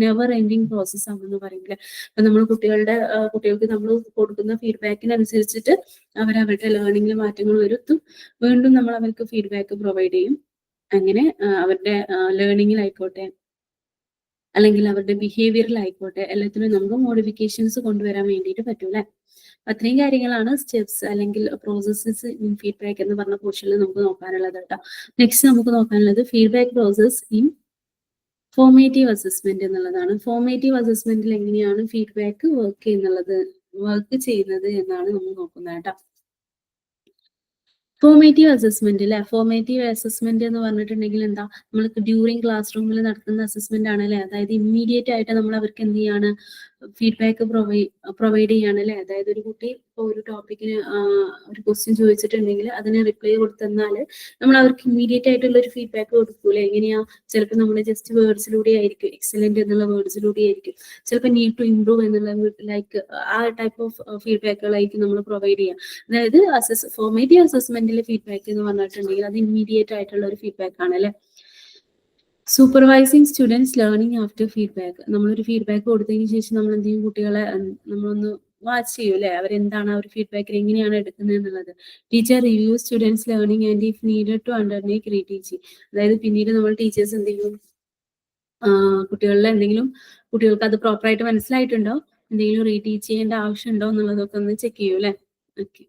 നെവർ എൻഡിങ് പ്രോസസ് ആണെന്ന് പറയുന്നത്. അപ്പൊ നമ്മൾ കുട്ടികൾക്ക് നമ്മൾ കൊടുക്കുന്ന ഫീഡ്ബാക്കിനനുസരിച്ചിട്ട് അവരുടെ ലേണിംഗിൽ മാറ്റങ്ങൾ വരുത്തും. വീണ്ടും നമ്മൾ അവർക്ക് ഫീഡ്ബാക്ക് പ്രൊവൈഡ് ചെയ്യും. അങ്ങനെ അവരുടെ ലേണിംഗിലായിക്കോട്ടെ അല്ലെങ്കിൽ അവരുടെ ബിഹേവിയറിലായിക്കോട്ടെ എല്ലാത്തിനും നമുക്ക് മോഡിഫിക്കേഷൻസ് കൊണ്ടുവരാൻ വേണ്ടിയിട്ട് പറ്റും അല്ലെ. അത്രയും കാര്യങ്ങളാണ് സ്റ്റെപ്സ് അല്ലെങ്കിൽ പ്രോസസ്സസ് ഇൻ ഫീഡ്ബാക്ക് എന്ന് പറഞ്ഞ പോർഷനിൽ നമുക്ക് നോക്കാനുള്ളത് കേട്ടോ. നെക്സ്റ്റ് നമുക്ക് നോക്കാനുള്ളത് feedback process in formative assessment എന്നുള്ളതാണ്. ഫോർമേറ്റീവ് അസസ്മെന്റിൽ എങ്ങനെയാണ് ഫീഡ്ബാക്ക് വർക്ക് ചെയ്യുന്നത് എന്നാണ് നമ്മൾ നോക്കുന്നത് കേട്ടോ. ഫോർമേറ്റീവ് അസസ്മെന്റ് അല്ലെ. ഫോർമേറ്റീവ് അസസ്മെന്റ് എന്ന് പറഞ്ഞിട്ടുണ്ടെങ്കിൽ എന്താ, നമ്മൾ ഡ്യൂറിങ് ക്ലാസ് റൂമിൽ നടത്തുന്ന അസസ്മെന്റ് ആണ് അല്ലെ. അതായത് ഇമ്മീഡിയറ്റ് ആയിട്ട് നമ്മൾ അവർക്ക് എന്ത് ചെയ്യാണ്, ഫീഡ്ബാക്ക് പ്രൊവൈഡ് ചെയ്യാണ് അല്ലെ. അതായത് ഒരു കുട്ടി ഇപ്പോൾ ഒരു ടോപ്പിക്കിന് ഒരു ക്വസ്റ്റ്യൻ ചോദിച്ചിട്ടുണ്ടെങ്കിൽ അതിന് റിപ്ലൈ കൊടുത്തെന്നാൽ നമ്മൾ അവർക്ക് ഇമ്മീഡിയറ്റ് ആയിട്ടുള്ള ഒരു ഫീഡ്ബാക്ക് കൊടുക്കൂലെ. എങ്ങനെയാ, ചിലപ്പോൾ നമ്മൾ ജസ്റ്റ് വേർഡ്സിലൂടെ ആയിരിക്കും, എക്സലന്റ് എന്നുള്ള വേർഡ്സിലൂടെ ആയിരിക്കും, ചിലപ്പോൾ നീഡ് ടു ഇംപ്രൂവ് എന്നുള്ള ലൈക്ക് ആ ടൈപ്പ് ഓഫ് ഫീഡ്ബാക്കുകളായിരിക്കും നമ്മൾ പ്രൊവൈഡ് ചെയ്യുക. അതായത് ഫോർമേറ്റീവ് അസസ്മെന്റിലെ ഫീഡ്ബാക്ക് എന്ന് പറഞ്ഞിട്ടുണ്ടെങ്കിൽ അത് ഇമ്മീഡിയറ്റ് ആയിട്ടുള്ള ഒരു ഫീഡ്ബാക്ക് ആണ് അല്ലെ. Supervising students learning after feedback. നമ്മളൊരു ഫീഡ്ബാക്ക് കൊടുത്തതിന് ശേഷം നമ്മൾ എന്ത് ചെയ്യും, കുട്ടികളെ നമ്മളൊന്ന് വാച്ച് ചെയ്യും അല്ലെ, അവരെന്താണ് ആ ഒരു ഫീഡ്ബാക്കിൽ എങ്ങനെയാണ് എടുക്കുന്നത് എന്നുള്ളത്. Teacher review students learning and if needed to undertake reteaching. അതായത് പിന്നീട് നമ്മൾ ടീച്ചേഴ്സ് എന്ത് ചെയ്യും, കുട്ടികളിൽ എന്തെങ്കിലും കുട്ടികൾക്ക് അത് പ്രോപ്പറായിട്ട് മനസ്സിലായിട്ടുണ്ടോ, എന്തെങ്കിലും റീടീച്ച് ചെയ്യേണ്ട ആവശ്യമുണ്ടോ എന്നുള്ളതൊക്കെ ഒന്ന് ചെക്ക് ചെയ്യും അല്ലെ. ഓക്കെ.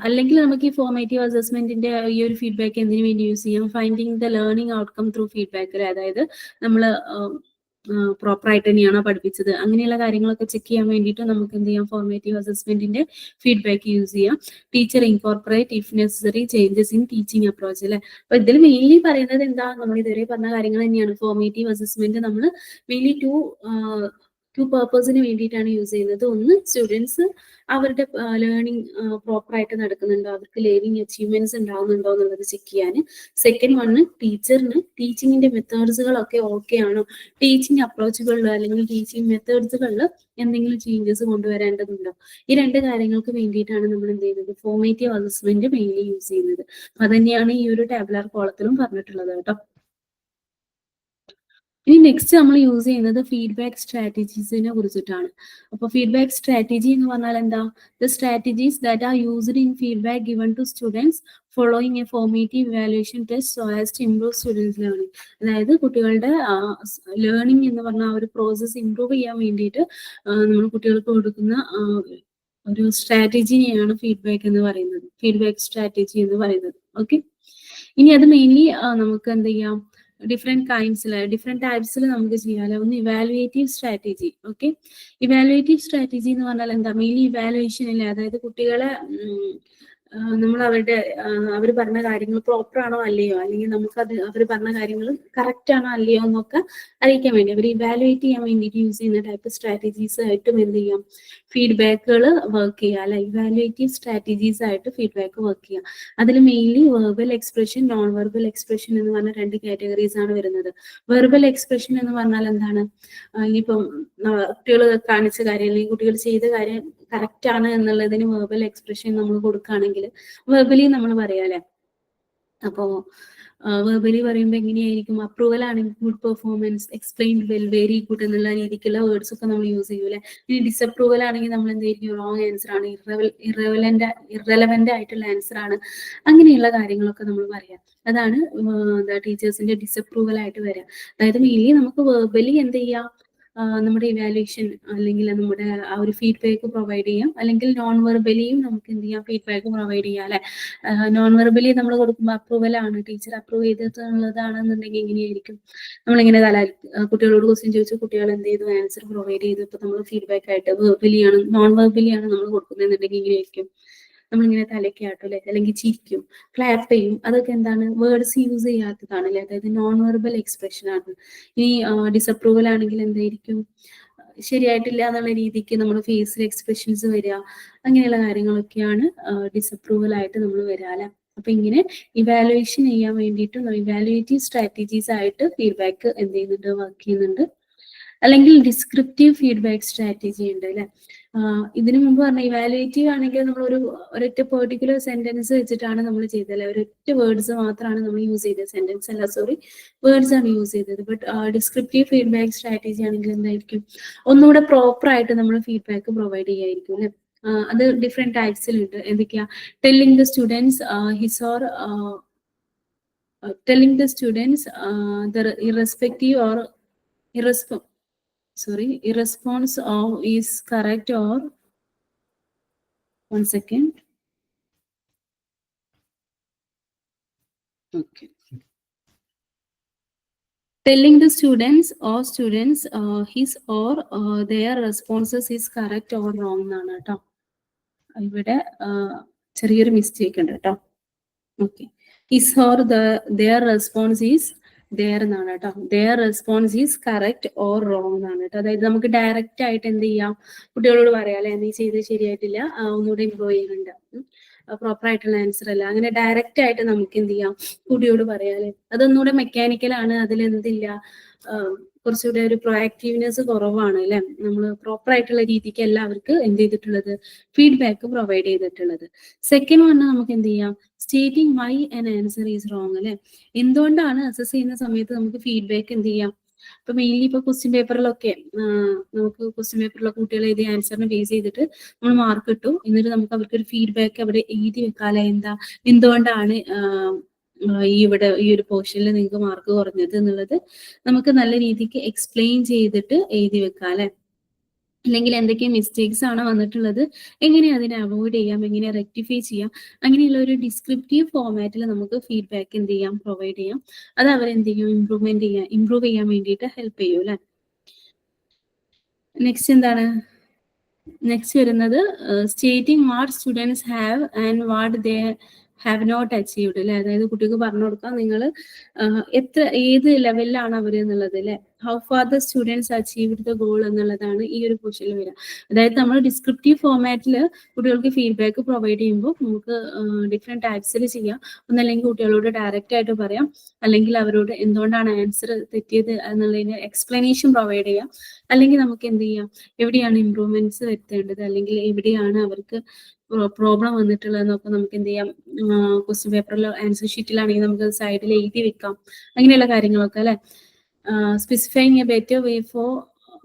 അല്ലെങ്കിൽ നമുക്ക് ഈ ഫോർമേറ്റീവ് അസസ്മെന്റിന്റെ ഈ ഒരു ഫീഡ്ബാക്ക് എന്തിനു വേണ്ടി യൂസ് ചെയ്യാം, finding the learning outcome through feedback. അതായത് നമ്മൾ പ്രോപ്പറായിട്ട് തന്നെയാണോ പഠിപ്പിച്ചത്, അങ്ങനെയുള്ള കാര്യങ്ങളൊക്കെ ചെക്ക് ചെയ്യാൻ വേണ്ടിയിട്ട് നമുക്ക് എന്ത് ചെയ്യാം, ഫോർമേറ്റീവ് അസസ്മെന്റിന്റെ ഫീഡ്ബാക്ക് യൂസ് ചെയ്യാം. Teacher incorporate if necessary changes in teaching approach അല്ലെ. അപ്പൊ ഇതിൽ മെയിൻലി പറയുന്നത് എന്താ, നമ്മൾ ഇതുവരെ പറഞ്ഞ കാര്യങ്ങൾ തന്നെയാണ്. ഫോർമേറ്റീവ് അസസ്മെന്റ് നമ്മൾ മെയിൻലി ടു പർപ്പസിന് വേണ്ടിയിട്ടാണ് യൂസ് ചെയ്യുന്നത്. ഒന്ന്, സ്റ്റുഡൻസ് അവരുടെ ലേണിംഗ് പ്രോപ്പറായിട്ട് നടക്കുന്നുണ്ടോ, അവർക്ക് ലേണിംഗ് അച്ചീവ്മെന്റ്സ് ഉണ്ടാവുന്നുണ്ടോ എന്നുള്ളത് ചെക്ക് ചെയ്യാൻ. സെക്കൻഡ് വണ്, ടീച്ചറിന് ടീച്ചിങ്ങിന്റെ മെത്തേഡ്സുകളൊക്കെ ഓക്കെ ആണോ, ടീച്ചിങ് അപ്രോച്ചുകളിൽ അല്ലെങ്കിൽ ടീച്ചിങ് മെത്തേഡ്സുകളിൽ എന്തെങ്കിലും ചേഞ്ചസ് കൊണ്ടുവരേണ്ടതുണ്ടോ. ഈ രണ്ട് കാര്യങ്ങൾക്ക് വേണ്ടിയിട്ടാണ് നമ്മൾ എന്ത് ചെയ്യുന്നത്, ഫോർമേറ്റീവ് അസസ്മെന്റ് മെയിൻലി യൂസ് ചെയ്യുന്നത്. അത് തന്നെയാണ് ഈ ഒരു ടാബുലാർ കോളത്തിലും പറഞ്ഞിട്ടുള്ളത് കേട്ടോ. ഇനി നെക്സ്റ്റ് നമ്മൾ യൂസ് ചെയ്യുന്നത് ഫീഡ്ബാക്ക് സ്ട്രാറ്റജീസിനെ കുറിച്ചിട്ടാണ്. അപ്പോൾ ഫീഡ്ബാക്ക് സ്ട്രാറ്റജി എന്ന് പറഞ്ഞാൽ എന്താ, the strategies that are used in feedback given to students following a formative evaluation test so as to improve students learning. അതായത് കുട്ടികളുടെ ലേണിംഗ് എന്ന് പറഞ്ഞ ആ ഒരു പ്രോസസ്സ് ഇംപ്രൂവ് ചെയ്യാൻ വേണ്ടിയിട്ട് നമ്മൾ കുട്ടികൾക്ക് കൊടുക്കുന്ന ഒരു സ്ട്രാറ്റജിയാണ് ഫീഡ്ബാക്ക് എന്ന് പറയുന്നത്, ഫീഡ്ബാക്ക് സ്ട്രാറ്റജി എന്ന് പറയുന്നത്. ഓക്കെ. ഇനി അത് മെയിൻലി നമുക്ക് എന്ത് ചെയ്യാം, ഡിഫറെന്റ് ടൈപ്സിൽ നമുക്ക് ചെയ്യാം. ഒന്ന് evaluative strategy. Okay. Evaluative strategy എന്ന് പറഞ്ഞാൽ എന്താ, മെയിൻലി ഇവാലുവേഷനിൽ, അതായത് കുട്ടികളെ നമ്മൾ അവർ പറഞ്ഞ കാര്യങ്ങൾ പ്രോപ്പർ ആണോ അല്ലയോ, അല്ലെങ്കിൽ നമുക്കത് അവർ പറഞ്ഞ കാര്യങ്ങൾ കറക്റ്റ് ആണോ അല്ലയോ എന്നൊക്കെ അറിയിക്കാൻ വേണ്ടി, അവർ ഇവാലുവേറ്റ് ചെയ്യാൻ വേണ്ടിയിട്ട് യൂസ് ചെയ്യുന്ന ടൈപ്പ് സ്ട്രാറ്റജീസ് ആയിട്ടും എന്ത് ചെയ്യാം, ഫീഡ്ബാക്കുകൾ വർക്ക് ചെയ്യുക അല്ലെ. ഇവാലുവേറ്റീവ് സ്ട്രാറ്റജീസ് ആയിട്ട് ഫീഡ്ബാക്ക് വർക്ക് ചെയ്യുക. അതിൽ mainly verbal expression, non verbal expression എന്ന് പറഞ്ഞ രണ്ട് കാറ്റഗറീസ് ആണ് വരുന്നത്. വെർബൽ എക്സ്പ്രഷൻ എന്ന് പറഞ്ഞാൽ എന്താണ്, ഇനിയിപ്പം കുട്ടികൾ കാണിച്ച കാര്യം അല്ലെങ്കിൽ കുട്ടികൾ ചെയ്ത കാര്യം കറക്റ്റ് ആണ് എന്നുള്ളതിന് വെർബൽ എക്സ്പ്രഷൻ നമ്മൾ കൊടുക്കുകയാണെങ്കിൽ വെർബലി നമ്മൾ പറയാല്ലേ. അപ്പോ വെർബലി പറയുമ്പോൾ എങ്ങനെയായിരിക്കും, അപ്രൂവൽ ആണെങ്കിൽ good performance, explained well, very good എന്നുള്ള രീതിക്കുള്ള വേർഡ്സ് ഒക്കെ നമ്മൾ യൂസ് ചെയ്യൂലെ. ഇനി ഡിസപ്രൂവൽ ആണെങ്കിൽ നമ്മൾ എന്തായിരിക്കും, റോങ് ആൻസർ ആണ്, ഇറലവന്റ് ആയിട്ടുള്ള ആൻസർ ആണ്, അങ്ങനെയുള്ള കാര്യങ്ങളൊക്കെ നമ്മൾ പറയാം. അതാണ് ടീച്ചേഴ്സിന്റെ ഡിസപ്രൂവൽ ആയിട്ട് വരിക. അതായത് മെയിൻലി നമുക്ക് വെർബലി എന്ത് ചെയ്യാം, നമ്മുടെ ഇവാലുവേഷൻ അല്ലെങ്കിൽ നമ്മുടെ ആ ഒരു ഫീഡ്ബാക്ക് പ്രൊവൈഡ് ചെയ്യാം. അല്ലെങ്കിൽ നോൺ വെർബലിയും നമുക്ക് എന്ത് ചെയ്യാം, ഫീഡ്ബാക്ക് പ്രൊവൈഡ് ചെയ്യാം അല്ലെ. നോൺ വെർബലി നമ്മൾ കൊടുക്കുമ്പോൾ അപ്രൂവൽ ആണ്, ടീച്ചർ അപ്രൂവ് ചെയ്തിട്ടുള്ളതാണെന്നുണ്ടെങ്കിൽ എങ്ങനെയായിരിക്കും, നമ്മളിങ്ങനെ കുട്ടികളോട് ക്വസ്റ്റ്യൻ ചോദിച്ചു, കുട്ടികൾ എന്ത് ചെയ്തു, ആൻസർ പ്രൊവൈഡ് ചെയ്തു. ഇപ്പൊ നമ്മൾ ഫീഡ്ബാക്ക് ആയിട്ട് വെർബലിയാണ്, നോൺ വെർബലിയാണ് നമ്മൾ കൊടുക്കുന്നതെന്നുണ്ടെങ്കിൽ എങ്ങനെയായിരിക്കും, നമ്മളിങ്ങനെ തലയ്ക്കാട്ടും അല്ലെ, അല്ലെങ്കിൽ ചിരിക്കും, ക്ലാപ്പ് ചെയ്യും. അതൊക്കെ എന്താണ്, വേർഡ്സ് യൂസ് ചെയ്യാത്തതാണ് അല്ലെ, അതായത് നോൺ വെർബൽ എക്സ്പ്രഷൻ ആണ്. ഇനി ഡിസപ്രൂവൽ ആണെങ്കിൽ എന്തായിരിക്കും, ശരിയായിട്ടില്ല എന്നുള്ള രീതിക്ക് നമ്മുടെ ഫേസിൽ എക്സ്പ്രഷൻസ് വരിക, അങ്ങനെയുള്ള കാര്യങ്ങളൊക്കെയാണ് ഡിസപ്രൂവൽ ആയിട്ട് നമ്മൾ വരിക അല്ലെ. അപ്പൊ ഇങ്ങനെ ഇവാലുവേഷൻ ചെയ്യാൻ വേണ്ടിയിട്ടും ഇവാലുവേറ്റീവ് സ്ട്രാറ്റജീസ് ആയിട്ട് ഫീഡ്ബാക്ക് എന്ത് ചെയ്യുന്നുണ്ട്, വർക്ക് ചെയ്യുന്നുണ്ട്. അല്ലെങ്കിൽ ഡിസ്ക്രിപ്റ്റീവ് ഫീഡ്ബാക്ക് സ്ട്രാറ്റജി ഉണ്ട് അല്ലെ. ഇതിനു മുമ്പ് പറഞ്ഞ ഇവാലുവേറ്റീവ് ആണെങ്കിൽ നമ്മൾ ഒരൊറ്റ പെർട്ടിക്കുലർ സെന്റൻസ് വെച്ചിട്ടാണ് നമ്മൾ ചെയ്തത്, ഒരൊറ്റ വേർഡ്സ് മാത്രമാണ് നമ്മൾ യൂസ് ചെയ്തത്, സെന്റൻസ് അല്ല സോറി, വേർഡ്സ് ആണ് യൂസ് ചെയ്തത്. ബട്ട് ഡിസ്ക്രിപ്റ്റീവ് ഫീഡ്ബാക്ക് സ്ട്രാറ്റജി ആണെങ്കിൽ എന്തായിരിക്കും, ഒന്നുകൂടെ പ്രോപ്പർ ആയിട്ട് നമ്മൾ ഫീഡ്ബാക്ക് പ്രൊവൈഡ് ചെയ്യായിരിക്കും അല്ലെ. അത് ഡിഫറെന്റ് ടൈപ്സിലുണ്ട്. എന്തൊക്കെയാ, telling the students his or telling the students the irrespective or irresponse of is correct or, one second, okay, telling the students his or their responses is correct or wrong എന്നാണ് കേട്ടോ. ഇവിടെ ചെറിയൊരു mistake ഉണ്ട് കേട്ടോ. Okay, his or their response is their എന്നാണ് കേട്ടോ. Their response is correct or wrong എന്നാണ് കേട്ടോ. അതായത് നമുക്ക് ഡയറക്റ്റ് ആയിട്ട് എന്ത് ചെയ്യാം, കുട്ടികളോട് പറയാം അല്ലെ, നീ ചെയ്ത് ശരിയായിട്ടില്ല, ഒന്നുകൂടെ ഇമ്പ്രൂവ് ചെയ്യുന്നുണ്ട്, പ്രോപ്പർ ആയിട്ടുള്ള ആൻസർ അല്ല, അങ്ങനെ ഡയറക്റ്റ് ആയിട്ട് നമുക്ക് എന്ത് ചെയ്യാം, കുട്ടിയോട് പറയാം അല്ലെ. അതൊന്നുകൂടെ മെക്കാനിക്കലാണ്, അതിലെന്തില്ല, കുറച്ചുകൂടെ ഒരു പ്രൊആക്റ്റീവ്നെസ് കുറവാണ് അല്ലെ. നമ്മൾ പ്രോപ്പർ ആയിട്ടുള്ള രീതിക്ക് എല്ലാവർക്കും എന്ത് ചെയ്തിട്ടുള്ളത്, ഫീഡ്ബാക്ക് പ്രൊവൈഡ് ചെയ്തിട്ടുള്ളത്. സെക്കൻഡ് വണ് നമുക്ക് എന്ത് ചെയ്യാം, stating why an answer is wrong അല്ലെ. എന്തുകൊണ്ടാണ് അസസ് ചെയ്യുന്ന സമയത്ത് നമുക്ക് ഫീഡ്ബാക്ക് എന്ത് ചെയ്യാം. ഇപ്പൊ മെയിൻലി ഇപ്പൊ ക്വസ്റ്റ്യൻ പേപ്പറിലൊക്കെ നമുക്ക് ക്വസ്റ്റ്യൻ പേപ്പറിലൊക്കെ കുട്ടികൾ എഴുതിയ ആൻസറിനെ ബേസ് ചെയ്തിട്ട് നമ്മൾ മാർക്ക് ഇട്ടു, എന്നിട്ട് നമുക്ക് അവർക്ക് ഒരു ഫീഡ്ബാക്ക് അവിടെ എഴുതി വെക്കാലെ, എന്തുകൊണ്ടാണ് ഇവിടെ ഈ ഒരു പോർഷനിൽ നിങ്ങൾക്ക് മാർക്ക് കുറഞ്ഞത് എന്നുള്ളത് നമുക്ക് നല്ല രീതിക്ക് എക്സ്പ്ലെയിൻ ചെയ്തിട്ട് എഴുതി വെക്കാം അല്ലെ. അല്ലെങ്കിൽ എന്തൊക്കെ മിസ്റ്റേക്സ് ആണ് വന്നിട്ടുള്ളത്, എങ്ങനെ അതിനെ അവോയ്ഡ് ചെയ്യാം, എങ്ങനെ റെക്ടിഫൈ ചെയ്യാം, അങ്ങനെയുള്ള ഒരു ഡിസ്ക്രിപ്റ്റീവ് ഫോർമാറ്റിൽ നമുക്ക് ഫീഡ്ബാക്ക് എന്ത് ചെയ്യാം, പ്രൊവൈഡ് ചെയ്യാം. അത് അവരെന്ത് ചെയ്യും, ഇംപ്രൂവ് ചെയ്യാൻ വേണ്ടിയിട്ട് ഹെൽപ്പ് ചെയ്യും അല്ലെ. നെക്സ്റ്റ് എന്താണ്, നെക്സ്റ്റ് വരുന്നത് stating what students have and what they have not achieved അല്ലെ. അതായത് കുട്ടിക്ക് പറഞ്ഞു കൊടുക്കാം നിങ്ങൾ ഏത് ലെവലിലാണ് അവർ എന്നുള്ളത് അല്ലെ. How far the students achieved the goal എന്നുള്ളതാണ് ഈ ഒരു ക്വസ്റ്റ്യനിൽ വരിക. അതായത് നമ്മൾ ഡിസ്ക്രിപ്റ്റീവ് ഫോർമാറ്റിൽ കുട്ടികൾക്ക് ഫീഡ്ബാക്ക് പ്രൊവൈഡ് ചെയ്യുമ്പോൾ നമുക്ക് ഡിഫറെന്റ് ടൈപ്സിൽ ചെയ്യാം. ഒന്നല്ലെങ്കിൽ കുട്ടികളോട് ഡയറക്റ്റ് ആയിട്ട് പറയാം, അല്ലെങ്കിൽ അവരോട് എന്തുകൊണ്ടാണ് ആൻസർ തെറ്റിയത് എന്നുള്ളതിന് എക്സ്പ്ലനേഷൻ പ്രൊവൈഡ് ചെയ്യാം, അല്ലെങ്കിൽ നമുക്ക് എന്ത് ചെയ്യാം, എവിടെയാണ് ഇംപ്രൂവ്മെന്റ്സ് വരുത്തേണ്ടത്, അല്ലെങ്കിൽ എവിടെയാണ് അവർക്ക് പ്രോബ്ലം വന്നിട്ടുള്ളതെന്നൊക്കെ നമുക്ക് എന്ത് ചെയ്യാം, ക്വസ്റ്റ്യൻ പേപ്പറിലോ ആൻസർ ഷീറ്റിലാണെങ്കിൽ നമുക്ക് സൈഡിൽ എഴുതി വെക്കാം, അങ്ങനെയുള്ള കാര്യങ്ങളൊക്കെ അല്ലെ. Specifying A better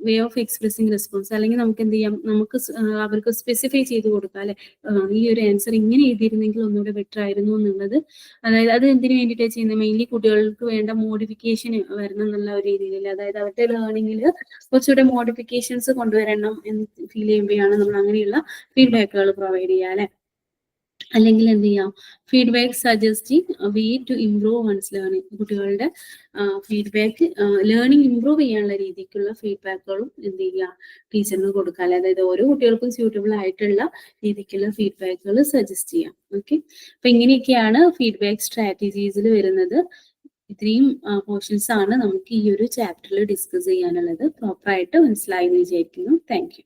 way of expressing response, അല്ലെങ്കിൽ നമുക്ക് എന്ത് ചെയ്യാം, നമുക്ക് അവർക്ക് സ്പെസിഫൈ ചെയ്ത് കൊടുക്കാം അല്ലെ, ഈ ഒരു ആൻസർ ഇങ്ങനെ എഴുതിയിരുന്നെങ്കിൽ ഒന്നുകൂടെ ബെറ്റർ ആയിരുന്നു എന്നുള്ളത്. അതായത് അത് എന്തിനു വേണ്ടിയിട്ടാണ് ചെയ്യുന്നത്, മെയിൻലി കുട്ടികൾക്ക് വേണ്ട മോഡിഫിക്കേഷൻ വരണം എന്നുള്ള ഒരു രീതിയിൽ, അതായത് അവരുടെ ലേണിംഗിൽ കുറച്ചുകൂടെ മോഡിഫിക്കേഷൻസ് കൊണ്ടുവരണം എന്ന് ഫീൽ ചെയ്യുമ്പോഴാണ് നമ്മൾ അങ്ങനെയുള്ള ഫീഡ്ബാക്കുകൾ പ്രൊവൈഡ് ചെയ്യുക അല്ലെ. അല്ലെങ്കിൽ എന്ത് ചെയ്യാം, feedback suggesting way to improve one's learning, കുട്ടികളുടെ ഫീഡ്ബാക്ക് ലേണിംഗ് ഇംപ്രൂവ് ചെയ്യാനുള്ള രീതിക്കുള്ള ഫീഡ്ബാക്കുകളും എന്ത് ചെയ്യുക, ടീച്ചറിന് കൊടുക്കുക അല്ലെ. അതായത് ഓരോ കുട്ടികൾക്കും സ്യൂട്ടബിൾ ആയിട്ടുള്ള രീതിക്കുള്ള ഫീഡ്ബാക്കുകൾ സജസ്റ്റ് ചെയ്യാം. ഓക്കെ, അപ്പൊ ഇങ്ങനെയൊക്കെയാണ് ഫീഡ്ബാക്ക് സ്ട്രാറ്റജീസിൽ വരുന്നത്. ഇത്രയും പോർഷൻസ് ആണ് നമുക്ക് ഈ ഒരു ചാപ്റ്ററിൽ ഡിസ്കസ് ചെയ്യാനുള്ളത്. പ്രോപ്പറായിട്ട് മനസ്സിലായി എന്ന് വിചാരിക്കുന്നു. Thank you.